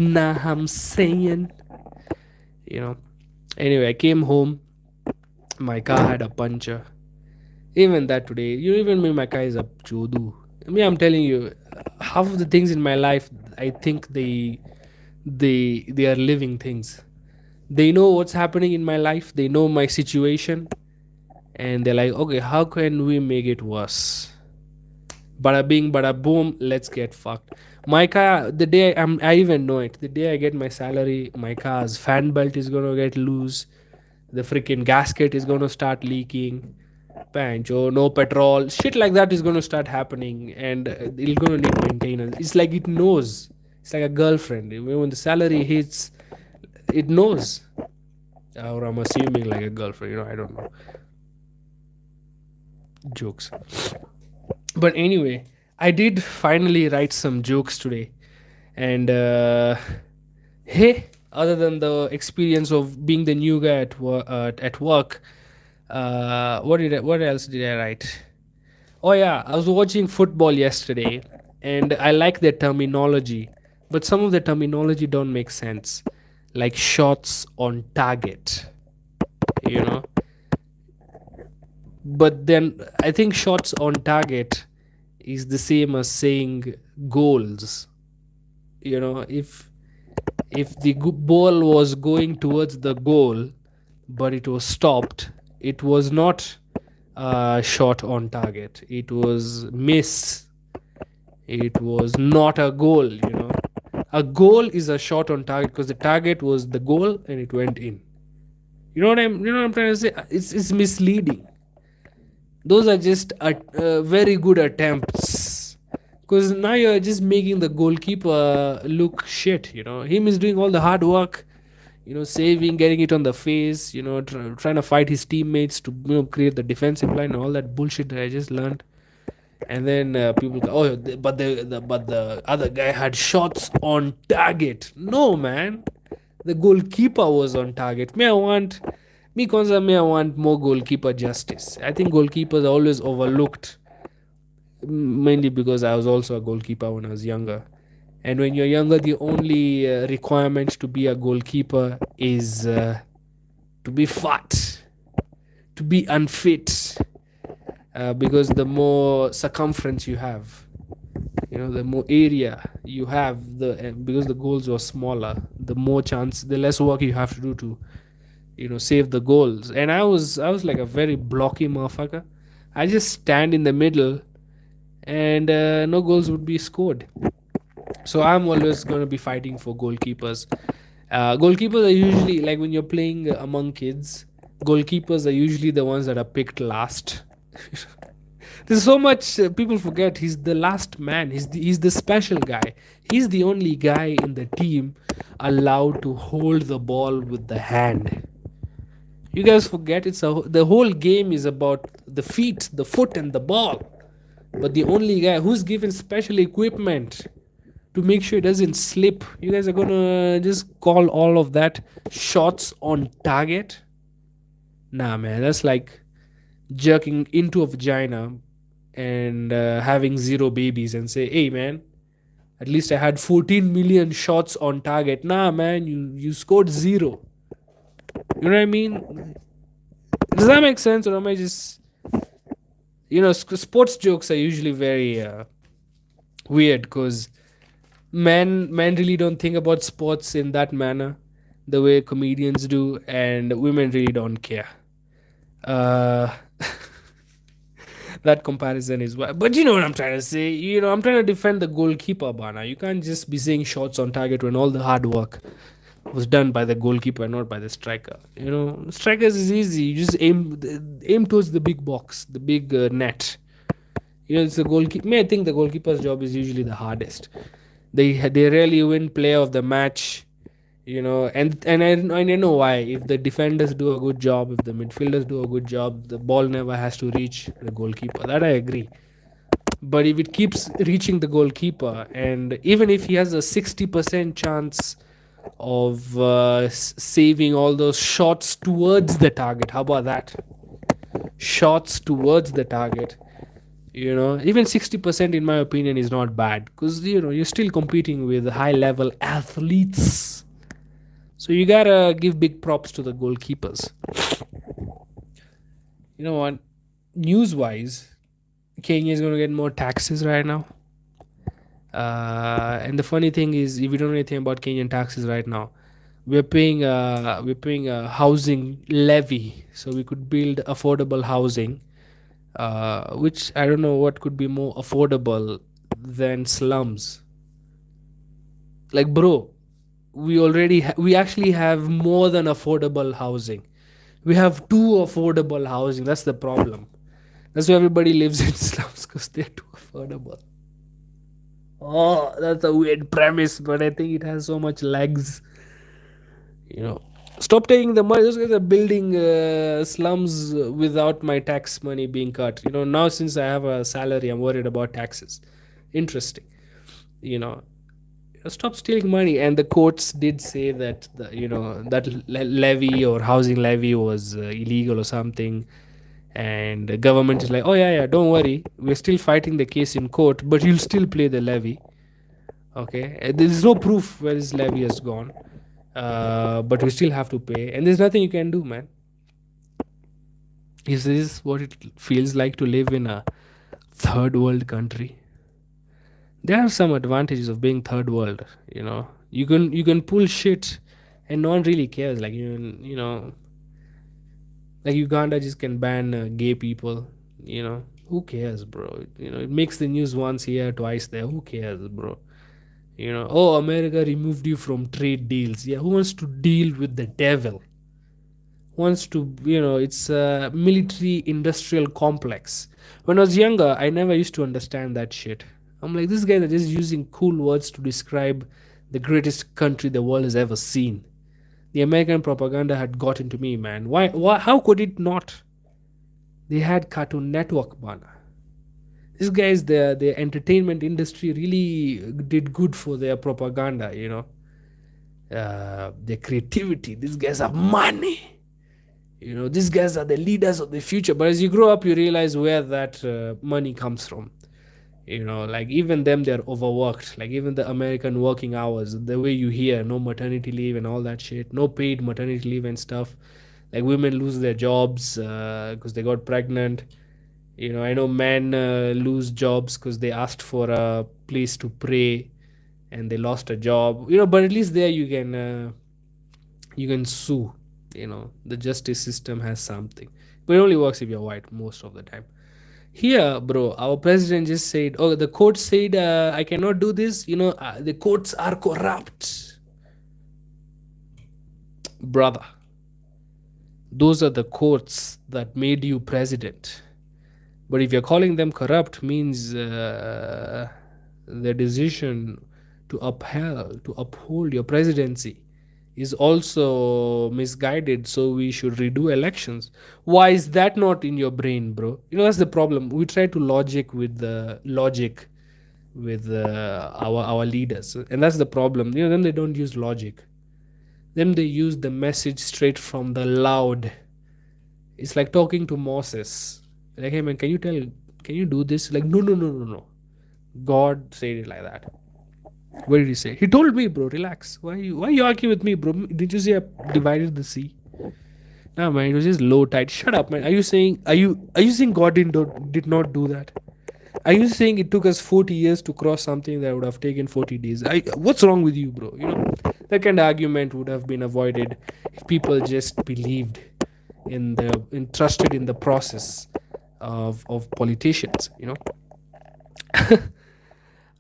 Nah, I'm saying. Anyway, I came home. My car had a puncture. Even that today, even me, my car is a jodu. I'm telling you, half of the things in my life, I think they are living things. They know what's happening in my life. They know my situation, and they're like, okay, how can we make it worse? Bada bing, bada boom. Let's get fucked. My car, the day I even know it. The day I get my salary, my car's fan belt is gonna get loose. The freaking gasket is gonna start leaking. Pancho, no petrol, shit like that is gonna start happening, and it's gonna need maintenance. It's like it knows. It's like a girlfriend. When the salary hits, it knows. Or I'm assuming like a girlfriend. I don't know. Jokes. But anyway, I did finally write some jokes today, and hey, other than the experience of being the new guy at work, what else did I write? Oh yeah, I was watching football yesterday, and I like their terminology, but some of the terminology don't make sense, like shots on target, you know. But then I think shots on target is the same as saying goals. If the ball was going towards the goal, but it was stopped, it was not a shot on target. It was miss. It was not a goal. A goal is a shot on target because the target was the goal and it went in. You know what I'm trying to say? It's misleading. Those are just very good attempts, because now you're just making the goalkeeper look shit. Him is doing all the hard work, saving, getting it on the face, trying to fight his teammates to create the defensive line and all that bullshit that I just learned. And then people go, oh, but the other guy had shots on target. No, man, the goalkeeper was on target. Me I want more goalkeeper justice. I think goalkeepers are always overlooked, mainly because I was also a goalkeeper when I was younger. And when you're younger, the only requirement to be a goalkeeper is to be fat, to be unfit, because the more circumference you have, the more area you have, because the goals were smaller, the more chance, the less work you have to do to save the goals. And I was like a very blocky motherfucker. I just stand in the middle, and no goals would be scored. So I'm always going to be fighting for goalkeepers. Goalkeepers are usually, like, when you're playing among kids, goalkeepers are usually the ones that are picked last. There's so much people forget. He's the last man. He's the special guy. He's the only guy in the team allowed to hold the ball with the hand. You guys forget the whole game is about the feet, the foot, and the ball. But the only guy who's given special equipment to make sure it doesn't slip. You guys are gonna just call all of that shots on target? Nah, man, that's like jerking into a vagina and having zero babies and say, hey, man, at least I had 14 million shots on target. Nah, man, you scored zero. You know what I mean? Does that make sense? Or am I just, sports jokes are usually very weird because men really don't think about sports in that manner the way comedians do, and women really don't care. Uh, that comparison is why. But you know what I'm trying to say. I'm trying to defend the goalkeeper, Bana. You can't just be saying shots on target when all the hard work was done by the goalkeeper, not by the striker. Strikers is easy. You just aim towards the big box, the big net. It's the goalkeeper. I think the goalkeeper's job is usually the hardest. They rarely win player of the match. And I know why. If the defenders do a good job, if the midfielders do a good job, the ball never has to reach the goalkeeper. That I agree. But if it keeps reaching the goalkeeper, and even if he has a 60% chance of saving all those shots towards the target, how about that? Shots towards the target. Even 60%, in my opinion, is not bad, because you're still competing with high level athletes. So you gotta give big props to the goalkeepers. You know what? News wise, Kenya is going to get more taxes right now. And the funny thing is, if you don't know anything about Kenyan taxes right now, we're paying a housing levy, so we could build affordable housing, which I don't know what could be more affordable than slums. Like, bro, we actually have more than affordable housing. We have too affordable housing. That's the problem. That's why everybody lives in slums, because they're too affordable. Oh, that's a weird premise, but I think it has so much legs. You know, Stop taking the money. Those guys are building slums without my tax money being cut. Now since I have a salary, I'm worried about taxes. Interesting. You know, Stop stealing money. And the courts did say that levy or housing levy was illegal or something. And the government is like, oh yeah, yeah, don't worry, we're still fighting the case in court, but you'll still pay the levy. Okay, there's no proof where this levy has gone, but we still have to pay, and there's nothing you can do, man. Is this what it feels like to live in a third world country? There are some advantages of being third world. You can pull shit, and no one really cares. Like like Uganda just can ban gay people. Who cares, bro? It makes the news once here, twice there. Who cares, bro? Oh, America removed you from trade deals. Yeah, who wants to deal with the devil? Wants to, it's a military industrial complex. When I was younger, I never used to understand that shit. I'm like, these guys are just using cool words to describe the greatest country the world has ever seen. The American propaganda had got into me, man. Why how could it not? They had Cartoon Network, man. These guys, their entertainment industry really did good for their propaganda. Their creativity. These guys have money. These guys are the leaders of the future. But as you grow up, you realize where that money comes from. Like even them, they're overworked. Like even the American working hours, the way you hear no maternity leave and all that shit, no paid maternity leave and stuff. Like women lose their jobs because they got pregnant. I know men lose jobs because they asked for a place to pray and they lost a job. But at least there you can sue. The justice system has something, but it only works if you're white most of the time. Here, bro, our president just said, "Oh, the court said I cannot do this." The courts are corrupt, brother. Those are the courts that made you president. But if you're calling them corrupt, means the decision to uphold your presidency is also misguided. So we should redo elections. Why is that not in your brain, bro? That's the problem. We try to logic with our leaders, and that's the problem. Then they don't use logic. Then they use the message straight from the loud. It's like talking to Moses. Like, hey man, can you do this? Like, no, no, no, no, no. God said it like that. What did he say? He told me, bro, relax. Why you arguing with me, bro? Did you see I divided the sea? Nah, man, it was just low tide. Shut up, man. Are you saying God did not do that? Are you saying it took us 40 years to cross something that would have taken 40 days? What's wrong with you, bro? That kind of argument would have been avoided if people just believed trusted in the process of politicians.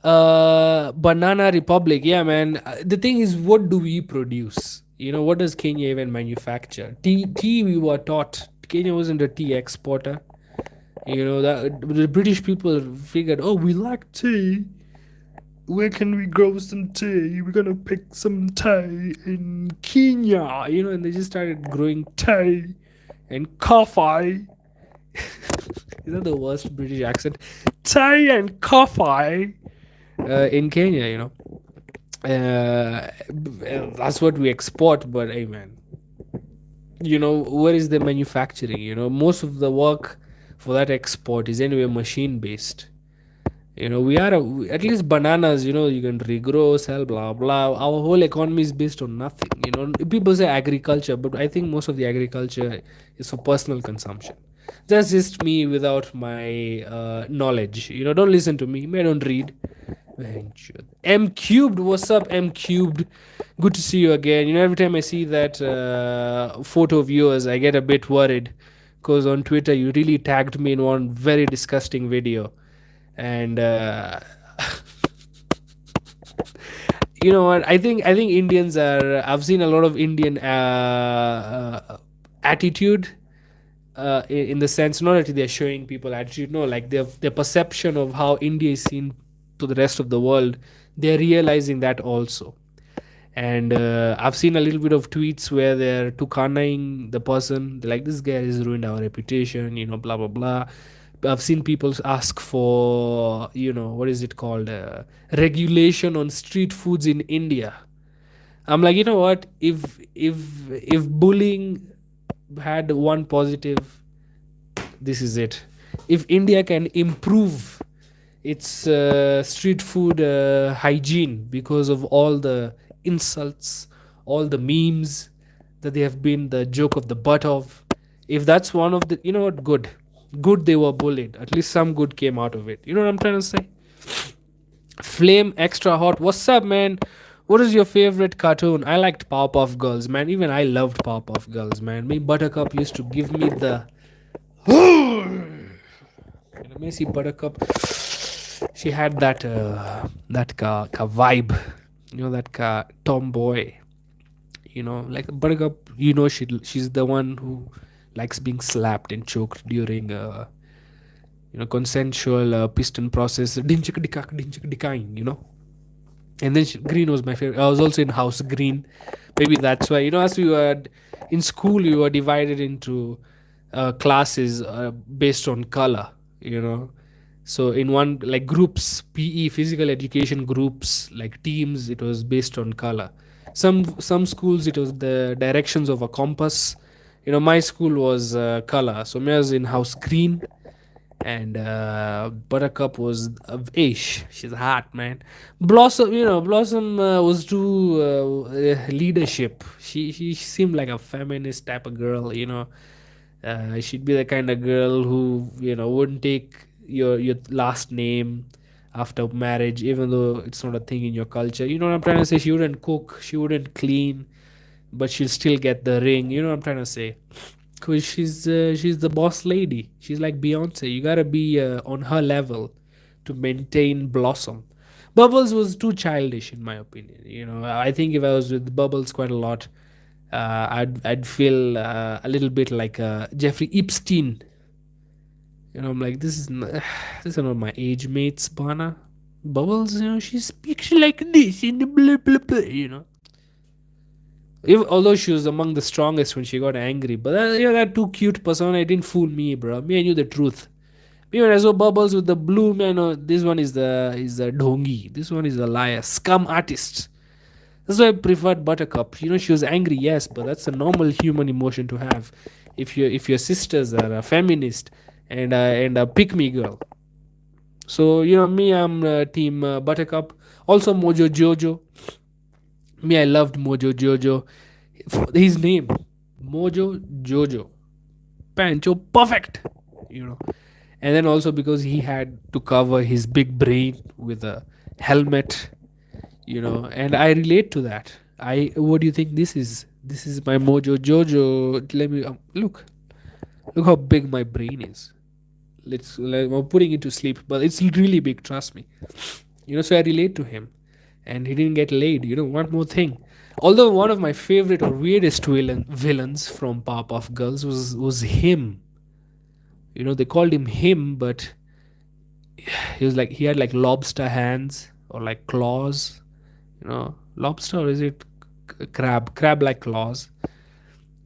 Banana Republic, yeah, man. The thing is, what do we produce? What does Kenya even manufacture? Tea we were taught Kenya wasn't a tea exporter. That the British people figured, oh, we like tea. Where can we grow some tea? We're gonna pick some tea in Kenya, and they just started growing tea and coffee. Is that the worst British accent? Tea and coffee in Kenya, that's what we export. But hey, man, where is the manufacturing? Most of the work for that export is anyway machine based. At least bananas, you can regrow, sell, blah blah. Our whole economy is based on nothing. People say agriculture, but I think most of the agriculture is for personal consumption. That's just me without my knowledge. Don't listen to me. I don't read. M cubed, what's up, M cubed? Good to see you again. Every time I see that photo of yours, I get a bit worried because on Twitter you really tagged me in one very disgusting video, and you know what? I think Indians are. I've seen a lot of Indian attitude. In the sense, not that they're showing people attitude, no, like their perception of how India is seen to the rest of the world, they're realizing that also. And I've seen a little bit of tweets where they're tukanaing the person. They're like, this guy has ruined our reputation, blah blah blah. I've seen people ask for, what is it called, regulation on street foods in India. I'm like, you know what? If bullying had one positive, this is it. If India can improve its street food hygiene because of all the insults, all the memes that they have been the joke of the butt of, if that's one of the, what, good they were bullied. At least some good came out of it. You know what I'm trying to say? Flame extra hot. What's up, man? What is your favorite cartoon? I liked Powerpuff Girls, man. Even I loved Powerpuff Girls, man. Me Buttercup used to give me the. Messi Buttercup. She had that vibe, that tomboy. Like Buttercup. She's the one who likes being slapped and choked during consensual piston process. Dinchik dikak, and then Green was my favorite. I was also in House Green. Maybe that's why, as we were in school, we were divided into classes based on color. So in one, like groups, PE, physical education groups, like teams, it was based on color. Some schools it was the directions of a compass. My school was color. So me was in house green, and Buttercup was ish. She's hot, man. Blossom was to leadership. She seemed like a feminist type of girl. She'd be the kind of girl who wouldn't take your last name after marriage, even though it's not a thing in your culture. You know what I'm trying to say? She wouldn't cook, she wouldn't clean, but she'll still get the ring. You know what I'm trying to say? Cause she's the boss lady. She's like Beyonce. You gotta be on her level to maintain Blossom. Bubbles was too childish in my opinion. I think if I was with Bubbles quite a lot, I'd feel a little bit like Jeffrey Epstein. I'm like, this is not my age mates, Bana. Bubbles, she speaks like this in the blah blah blah. Although she was among the strongest when she got angry, but that too cute persona, it didn't fool me, bro. Me, I knew the truth. Me, when I saw Bubbles with the blue, man, this one is the dongi. This one is a liar, scum artist. That's why I preferred Buttercup. She was angry, yes, but that's a normal human emotion to have. If your sisters are a feminist and a pick me girl, so me, I'm team Buttercup. Also Mojo Jojo. Me, I loved Mojo Jojo. His name, Mojo Jojo, Pancho, perfect. You know, and then also because he had to cover his big brain with a helmet. And I relate to that. What do you think this is? This is my Mojo Jojo. Let me look how big my brain is. I'm putting it to sleep, but it's really big, trust me. So I relate to him, and he didn't get laid. One more thing. Although one of my favorite or weirdest villains from Powerpuff Girls was him. They called him, but he had like lobster hands or like claws. Lobster, or is it crab like claws?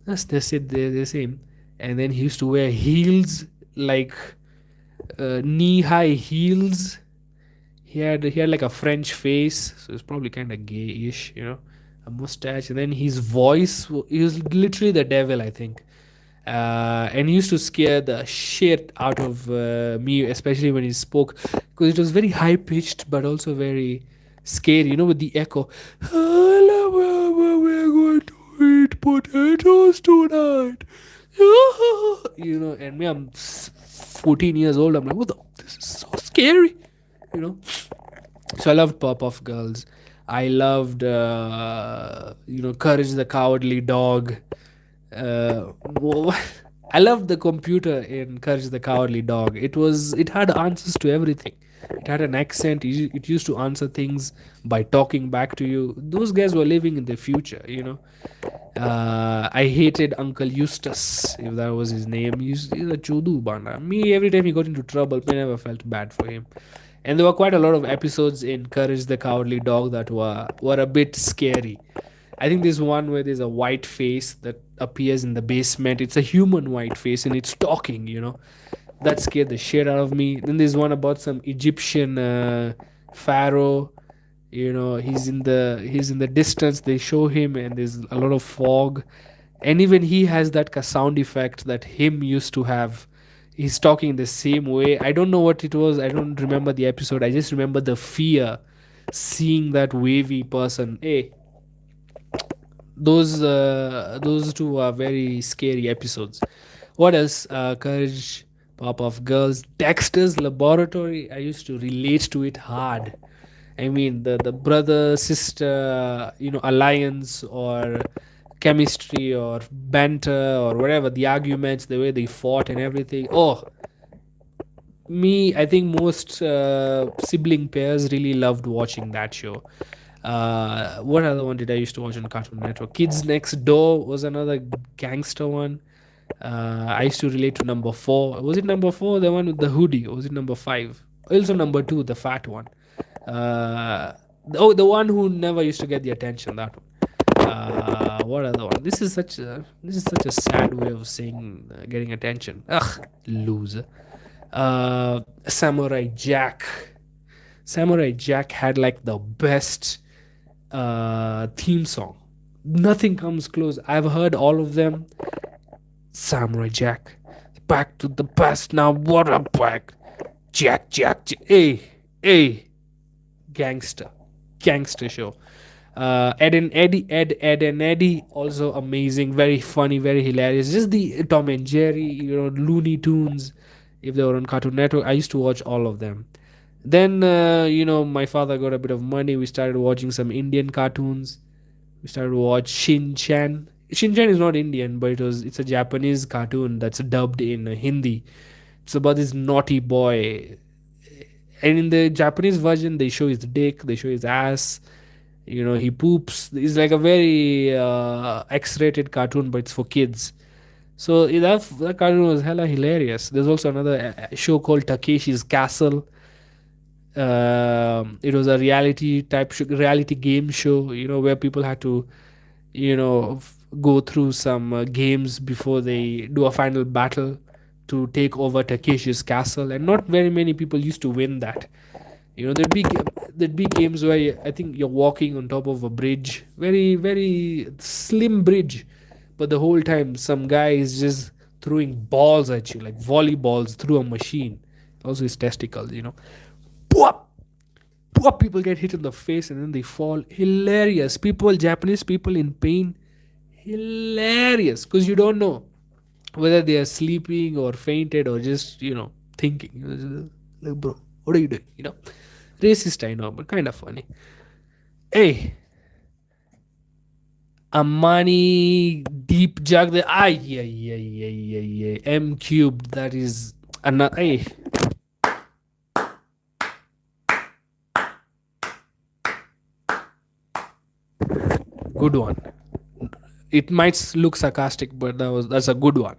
That's it. They're the same. And then he used to wear heels, like knee high heels. He had like a French face, so it's probably kind of gayish, a mustache. And then his voice, he was literally the devil, I think. And he used to scare the shit out of me, especially when he spoke, because it was very high pitched, but also very scary. With the echo. Hello, we're going to eat potatoes tonight. And me, I'm 14 years old. I'm like, what the? This is so scary. So I loved Pop-Off Girls. I loved, Courage the Cowardly Dog. Uh, I loved the computer in Courage the Cowardly Dog. It had answers to everything. It had an accent. It used to answer things by talking back to you. Those guys were living in the future. I hated Uncle Eustace, if that was his name. He's a chodu banda. Me, every time he got into trouble, I never felt bad for him. And there were quite a lot of episodes in Courage the Cowardly Dog that were a bit scary. I think there's one where there's a white face that appears in the basement. It's a human white face and it's talking. That scared the shit out of me. Then there's one about some Egyptian pharaoh. He's in the distance. They show him and there's a lot of fog. And even he has that sound effect that him used to have. He's talking the same way. I don't know what it was. I don't remember the episode. I just remember the fear seeing that wavy person. Hey, those two are very scary episodes. What else? Courage, Pop-Off Girls, Dexter's Laboratory. I used to relate to it hard. I mean, the brother sister, alliance or chemistry or banter or whatever, the arguments, the way they fought and everything. Oh, me, I think most sibling pairs really loved watching that show. What other one did I used to watch on Cartoon Network? Kids Next Door was another gangster one. I used to relate to number four. Was it number four, the one with the hoodie? Or was it number five? Also number two, the fat one. The one who never used to get the attention. That one. What other one? This is such a sad way of saying getting attention. Ugh, loser. Samurai Jack. Samurai Jack had like the best theme song. Nothing comes close. I've heard all of them. Samurai Jack. Back to the past now. What a back. Jack, Jack, Jack. Hey, hey. Gangster. Gangster show. Ed and Eddie, Ed and Eddie, also amazing, very funny, very hilarious. Just the Tom and Jerry, Looney Tunes, if they were on Cartoon Network, I used to watch all of them. Then, my father got a bit of money. We started watching some Indian cartoons. We started to watch Shin Chan. Shin Chan is not Indian, but it's a Japanese cartoon that's dubbed in Hindi. It's about this naughty boy, and in the Japanese version, they show his dick, they show his ass, he poops. It's like a very X-rated cartoon, but it's for kids. So that cartoon was hella hilarious. There's also another show called Takeshi's Castle. It was a reality game show, where people had to go through some games before they do a final battle to take over Takeshi's castle, and not very many people used to win that. There'd be games where I think you're walking on top of a bridge, very very slim bridge, but the whole time some guy is just throwing balls at you like volleyballs through a machine. Also his testicles, Pwop! Pwop! People get hit in the face and then they fall. Hilarious. Japanese people in pain. Hilarious. Because you don't know whether they are sleeping or fainted or just, thinking. Like, bro, what are you doing? Racist, I know, but kind of funny. Hey, Amani deep jug. Ay, yeah, yeah, yeah, yeah, yeah. M cubed. That is another. Hey, good one. It might look sarcastic, but that's a good one.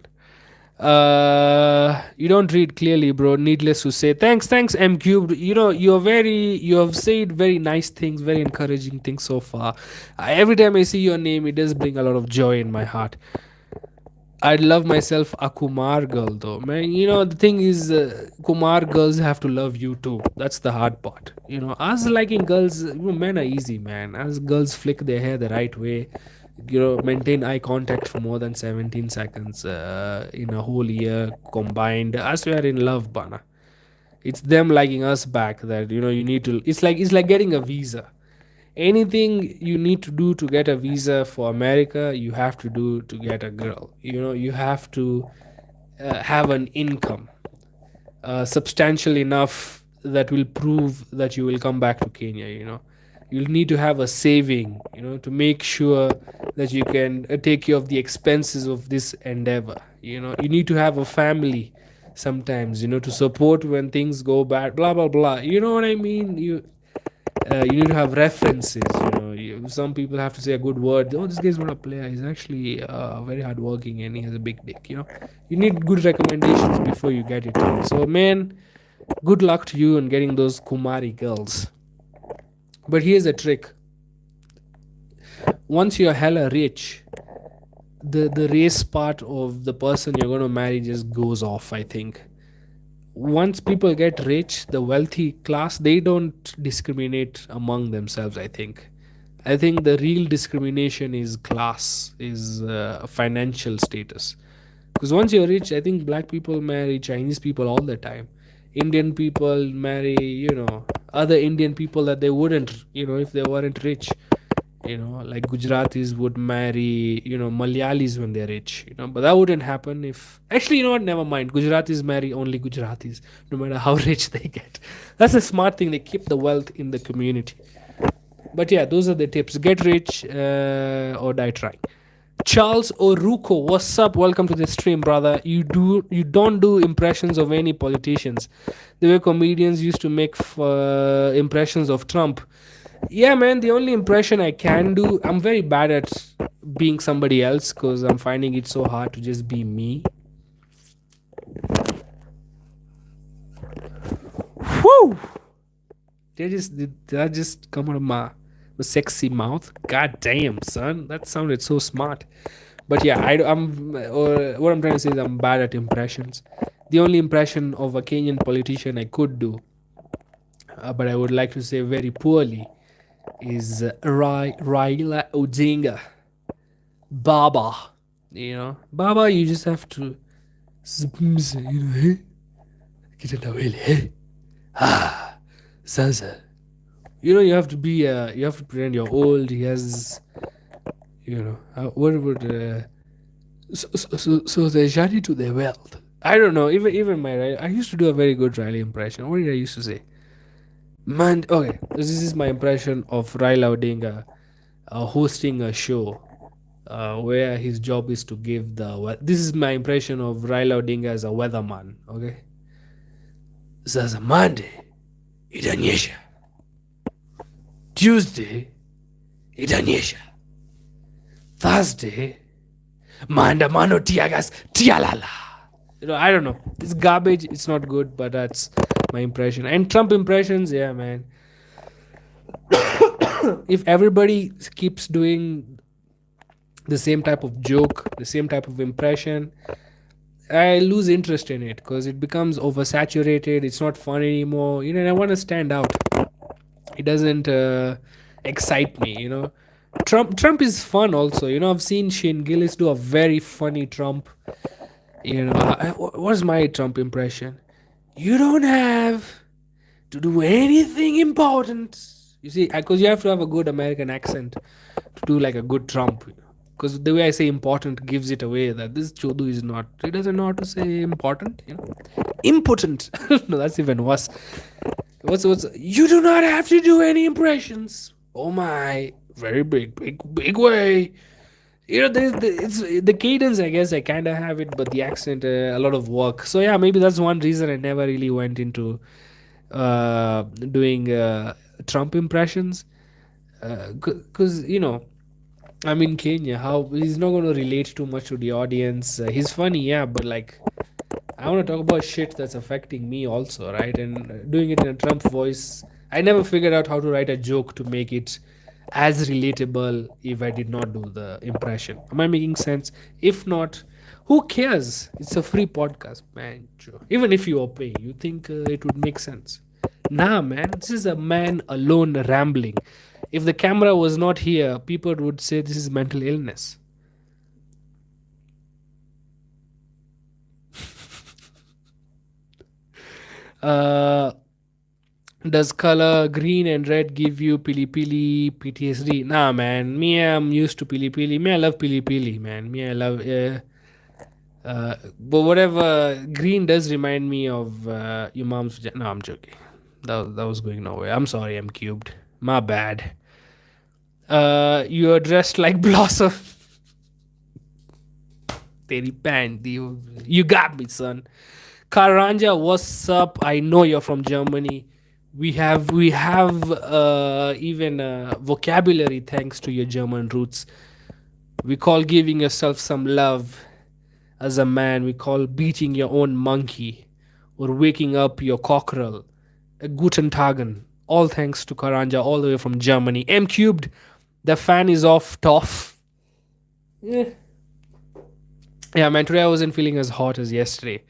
You don't read clearly, bro. Needless to say, thanks, M cubed. You have said very nice things, very encouraging things so far. Every time I see your name, it does bring a lot of joy in my heart. I'd love myself a Kumar girl though, man. The thing is, Kumar girls have to love you too. That's the hard part. Us liking girls, men are easy, man. As girls flick their hair the right way, maintain eye contact for more than 17 seconds in a whole year combined. As we are in love, bana. It's them liking us back that you need to. It's like getting a visa. Anything you need to do to get a visa for America, you have to do to get a girl. You have to have an income substantial enough that will prove that you will come back to Kenya. You'll need to have a saving, to make sure that you can take care of the expenses of this endeavor. You need to have a family sometimes, to support when things go bad, blah blah blah. You know what I mean? You need to have references. Some people have to say a good word. Oh, this guy's not a player. He's actually very hardworking and he has a big dick. You need good recommendations before you get it done. So, man, good luck to you on getting those Kumari girls. But here's a trick. Once you're hella rich, the race part of the person you're going to marry just goes off, I think. Once people get rich, the wealthy class, they don't discriminate among themselves, I think the real discrimination is class, is financial status. Because once you're rich, I think black people marry Chinese people all the time. Indian people marry, other Indian people that they wouldn't, if they weren't rich. Like Gujaratis would marry, Malayalis when they're rich, but that wouldn't happen if. Actually, you know what? Never mind. Gujaratis marry only Gujaratis, no matter how rich they get. That's a smart thing. They keep the wealth in the community. But yeah, those are the tips. Get rich or die trying. Charles Oruko, what's up? Welcome to the stream, brother. You don't do impressions of any politicians. The way comedians used to make impressions of Trump. Yeah, man, the only impression I can do, I'm very bad at being somebody else because I'm finding it so hard to just be me. Whew! Did that just come out of my sexy mouth? God damn, son. That sounded so smart. But yeah, what I'm trying to say is I'm bad at impressions. The only impression of a Kenyan politician I could do, but I would like to say very poorly, is Raila Odinga. Baba. Baba, you just have to, hey, kitenda wele, hey, sasa. You have to be, you have to pretend you're old. He has, what would, so the journey to the wealth. I don't know. Even I used to do a very good Riley impression. What did I used to say? Man, okay. This is my impression of Raila Odinga hosting a show where his job is to give This is my impression of Raila Odinga as a weatherman. Okay. Sasa Monday itanyesha, Tuesday itanyesha, Thursday maandamano tiagas tialala. I don't know. It's garbage. It's not good, but that's my impression. And Trump impressions, yeah, man. If everybody keeps doing the same type of joke, the same type of impression, I lose interest in it because it becomes oversaturated. It's not fun anymore. I want to stand out. It doesn't excite me. Trump is fun also. I've seen Shane Gillis do a very funny Trump. What's my Trump impression? You don't have to do anything important. You see, because you have to have a good American accent to do like a good Trump. Because the way I say important gives it away that this Chodu is not. He doesn't know how to say important. Impotent. No, that's even worse. What's? You do not have to do any impressions. Oh my, very big way. It's the cadence. I guess I kind of have it, but the accent, a lot of work. So yeah, maybe that's one reason I never really went into doing Trump impressions. Because I'm in Kenya. How he's not going to relate too much to the audience. He's funny, yeah, but like I want to talk about shit that's affecting me also, right? And doing it in a Trump voice, I never figured out how to write a joke to make it as relatable if I did not do the impression. Am I making sense? If not, who cares? It's a free podcast, man. Even if you are paying, you think it would make sense? Nah, man. This is a man alone rambling. If the camera was not here, people would say this is mental illness. Does color green and red give you pili pili PTSD? Nah, man. Me, I'm used to pili pili. Me, I love pili pili, man. Me, I love. But whatever, green does remind me of your mom's. No, I'm joking. That was going nowhere. I'm sorry, I'm cubed. My bad. You are dressed like Blossom. Teri pan, you got me, son. Karanja, what's up? I know you're from Germany. We have even vocabulary thanks to your German roots. We call giving yourself some love as a man. We call beating your own monkey or waking up your cockerel. A Guten Tagen. All thanks to Karanja, all the way from Germany. M cubed. The fan is off, tough. Yeah, man. Today I wasn't feeling as hot as yesterday.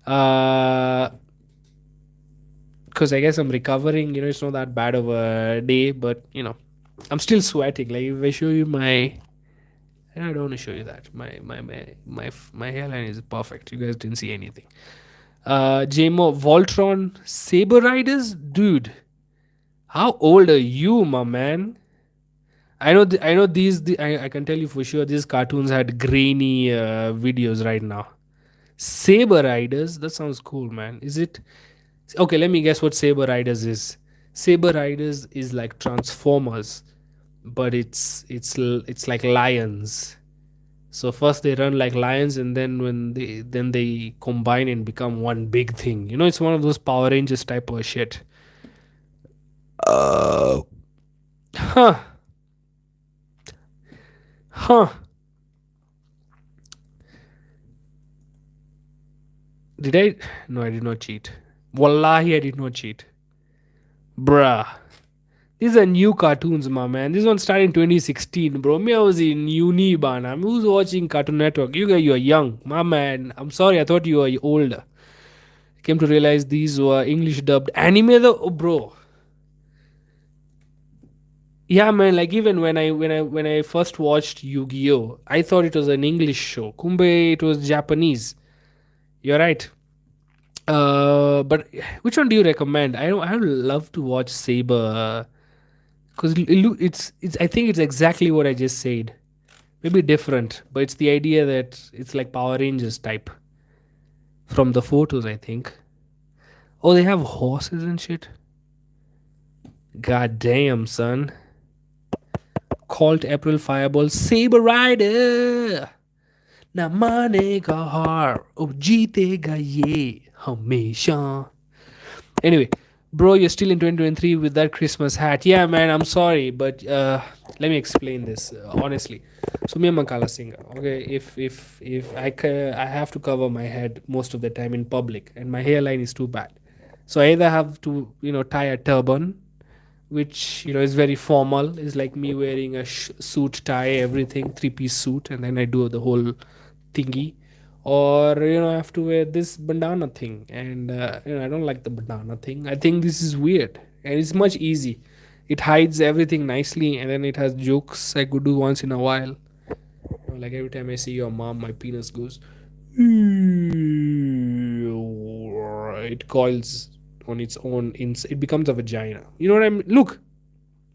Because I guess I'm recovering. It's not that bad of a day, but I'm still sweating. Like if I show you I don't want to show you that. My hairline is perfect. You guys didn't see anything. JMO Voltron Saber Riders, dude. How old are you, my man? I know I can tell you for sure these cartoons had grainy videos right now. Saber Riders, that sounds cool, man. Is it okay? Let me guess what Saber Riders is. Saber Riders is like Transformers, but it's like lions. So first they run like lions, and then they combine and become one big thing. It's one of those Power Rangers type of shit. Huh. Did I? No, I did not cheat. Wallahi, I did not cheat. Bruh. These are new cartoons, my man. This one started in 2016, bro. Me, I was in uni, bana. Who's watching Cartoon Network? You guys, you are young. My man. I'm sorry, I thought you were older. I came to realize these were English dubbed anime though. Oh, bro. Yeah, man. Like even when I first watched Yu-Gi-Oh, I thought it was an English show. Kumbe, it was Japanese. You're right. But which one do you recommend? I would love to watch Saber because it's. I think it's exactly what I just said. Maybe different, but it's the idea that it's like Power Rangers type from the photos. I think. Oh, they have horses and shit. God damn, son. Colt April Fireball Saber Rider. ना मानेगा हार ओ जीतेगा ये हमेशा. Anyway, bro, you're still in 2023 with that Christmas hat. Yeah, man, I'm sorry, but let me explain this honestly. So me, I'm a Kala singer. Okay, if I have to cover my head most of the time in public, and my hairline is too bad, so I either have to tie a turban, which is very formal. Is like me wearing a suit, tie, everything, three-piece suit, and then I do the whole thingy, or I have to wear this bandana thing, and I don't like the bandana thing. I think this is weird, and it's much easy. It hides everything nicely, and then it has jokes I could do once in a while. Like every time I see your mom, my penis goes. It coils on its own. It becomes a vagina. You know what I mean? Look,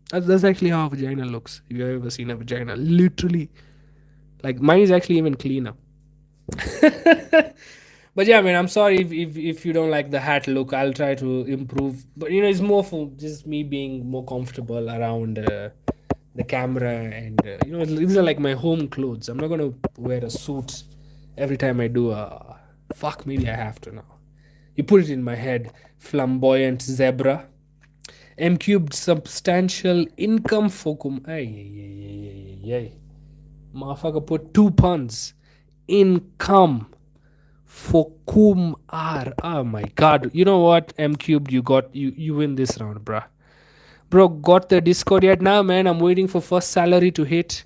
that's actually how a vagina looks. If you've ever seen a vagina, literally, like mine is actually even cleaner. But yeah, man, I'm sorry if you don't like the hat look. I'll try to improve. But it's more for just me being more comfortable around the camera, and these are like my home clothes. I'm not gonna wear a suit every time I do a. Fuck, maybe I have to now. You put it in my head. Flamboyant zebra. M cubed substantial income for Ay, ay, ay, ay, ay. Motherfucker put two puns. Income for Kumar. Oh my god. You know what? M cubed, you win this round, bruh. Bro, got the Discord yet? Now, man, I'm waiting for first salary to hit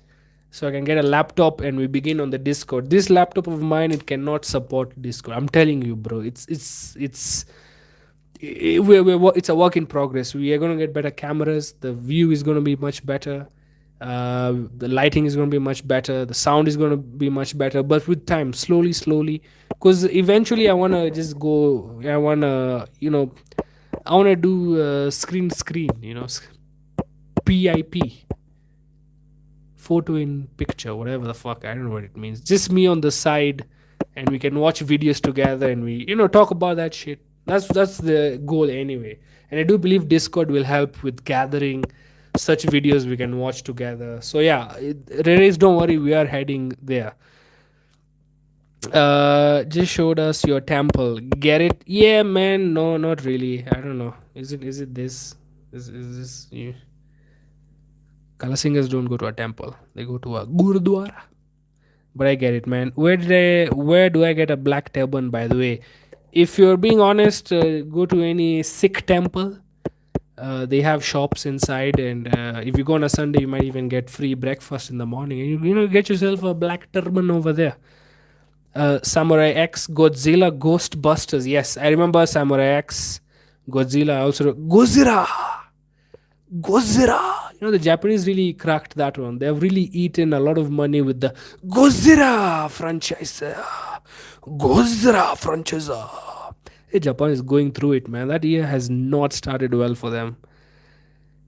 so I can get a laptop and we begin on the Discord. This laptop of mine, it cannot support Discord. I'm telling you, bro. It's a work in progress. We are going to get better cameras. The view is going to be much better. The lighting is going to be much better. The sound is going to be much better. But with time, slowly, because eventually I want to just go. I want to do screen. PIP, photo in picture, whatever the fuck. I don't know what it means. Just me on the side, and we can watch videos together, and we talk about that shit. That's the goal anyway. And I do believe Discord will help with gathering such videos we can watch together. So yeah, Renes, don't worry, we are heading there. Just showed us your temple. Get it? Yeah, man. No, not really. I don't know. Is it this? Is this you? Kala singers don't go to a temple. They go to a gurdwara. But I get it, man. Where do I get a black turban, by the way? If you're being honest, go to any Sikh temple. They have shops inside, and if you go on a Sunday, you might even get free breakfast in the morning. And get yourself a black turban over there. Samurai X, Godzilla, Ghostbusters. Yes, I remember Samurai X, Godzilla. I also Gozira. The Japanese really cracked that one. They have really eaten a lot of money with the Gozira franchise. Gozira franchise. Hey, Japan is going through it, man. That year has not started well for them.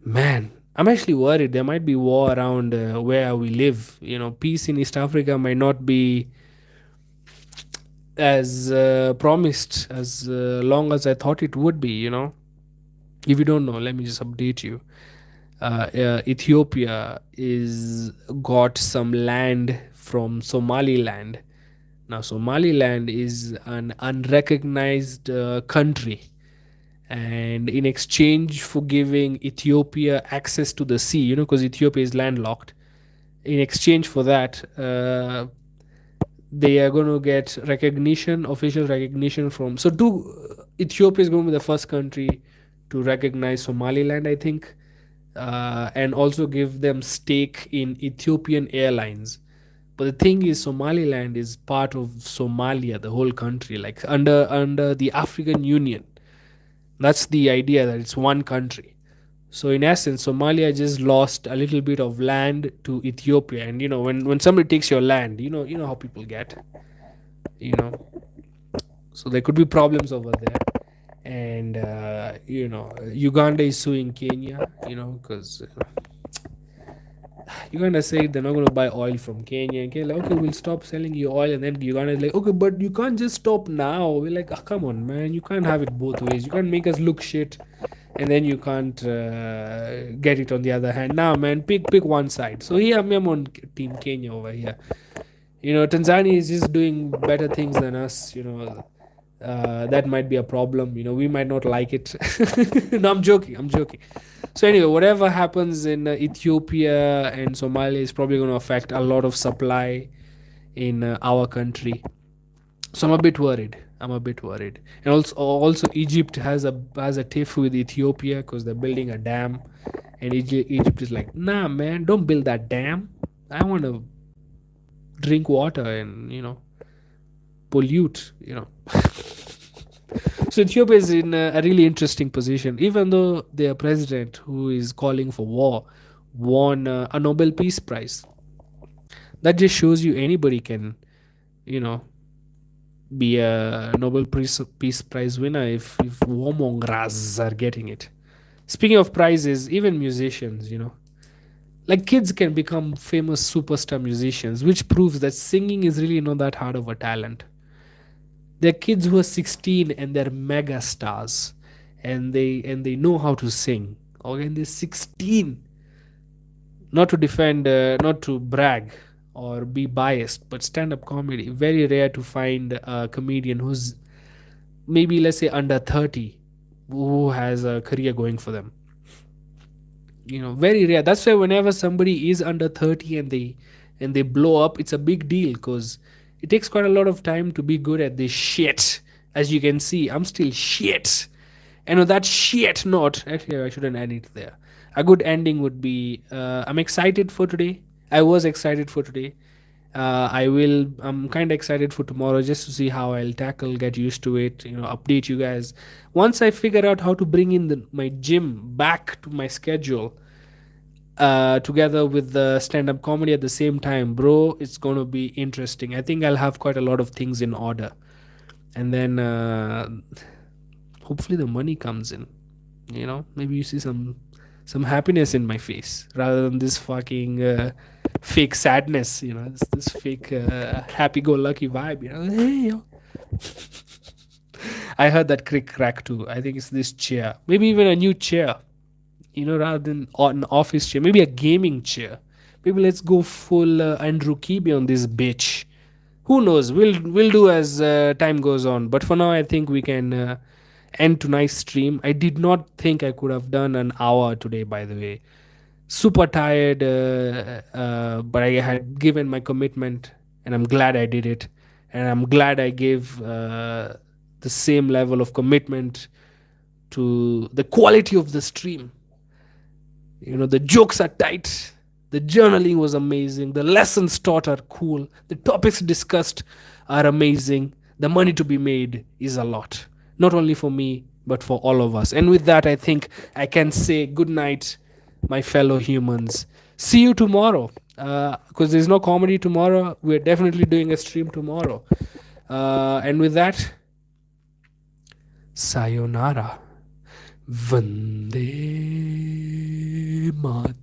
Man, I'm actually worried. There might be war around where we live. Peace in East Africa might not be as promised as long as I thought it would be. If you don't know, let me just update you. Ethiopia is got some land from Somaliland. Now, Somaliland is an unrecognized country, and in exchange for giving Ethiopia access to the sea, because Ethiopia is landlocked, in exchange for that, they are going to get recognition, official recognition from. So, Ethiopia is going to be the first country to recognize Somaliland, I think, and also give them stake in Ethiopian Airlines. But the thing is, Somaliland is part of Somalia, the whole country, like under the African Union. That's the idea, that it's one country. So in essence, Somalia just lost a little bit of land to Ethiopia. And when somebody takes your land, you know how people get. You know, so there could be problems over there. And Uganda is suing Kenya. Because Uganda said they're not going to buy oil from Kenya. Okay, like, okay, we'll stop selling you oil. And then Uganda is like, okay, but you can't just stop now. We're like, oh, come on, man, you can't have it both ways. You can't make us look shit, and then you can't get it on the other hand. Now, man, pick one side. So here, I'm on Team Kenya over here. Tanzania is just doing better things than us. That might be a problem. We might not like it. No, I'm joking. I'm joking. So anyway, whatever happens in Ethiopia and Somalia is probably going to affect a lot of supply in our country. So I'm a bit worried. And also Egypt has a tiff with Ethiopia because they're building a dam, and Egypt is like, nah, man, don't build that dam. I want to drink water and pollute. So Ethiopia is in a really interesting position, even though their president, who is calling for war, won a Nobel Peace Prize. That just shows you anybody can, you know, be a Nobel Peace Prize winner if warmongers are getting it. Speaking of prizes, even musicians, like kids can become famous superstar musicians, which proves that singing is really not that hard of a talent. There are kids who are 16 and they're mega stars, and they know how to sing. Okay, and they're 16. Not to defend, not to brag or be biased, but stand-up comedy, very rare to find a comedian who's maybe, let's say, under 30, who has a career going for them. Very rare. That's why whenever somebody is under 30 and they blow up, it's a big deal, because it takes quite a lot of time to be good at this shit. As you can see, I'm still shit. And on that shit note, actually, I shouldn't end it there. A good ending would be, I'm excited for today. I was excited for today. I'm kind of excited for tomorrow, just to see how I'll tackle, get used to it, update you guys. Once I figure out how to bring in my gym back to my schedule, together with the stand-up comedy at the same time, bro, it's going to be interesting. I think I'll have quite a lot of things in order. And then hopefully the money comes in. Maybe you see some happiness in my face, rather than this fucking fake sadness. This fake happy-go-lucky vibe. Hey, yo. I heard that crick crack too. I think it's this chair, maybe even a new chair, rather than an office chair, maybe a gaming chair. Maybe let's go full Andrew Kibe on this bitch. Who knows? We'll do as time goes on. But for now, I think we can end tonight's stream. I did not think I could have done an hour today, by the way. Super tired, but I had given my commitment, and I'm glad I did it. And I'm glad I gave the same level of commitment to the quality of the stream. The jokes are tight, the journaling was amazing, the lessons taught are cool, the topics discussed are amazing, the money to be made is a lot, not only for me but for all of us. And with that, I think I can say good night, my fellow humans. See you tomorrow, because there's no comedy tomorrow. We're definitely doing a stream tomorrow. And with that, sayonara. Vande Mata.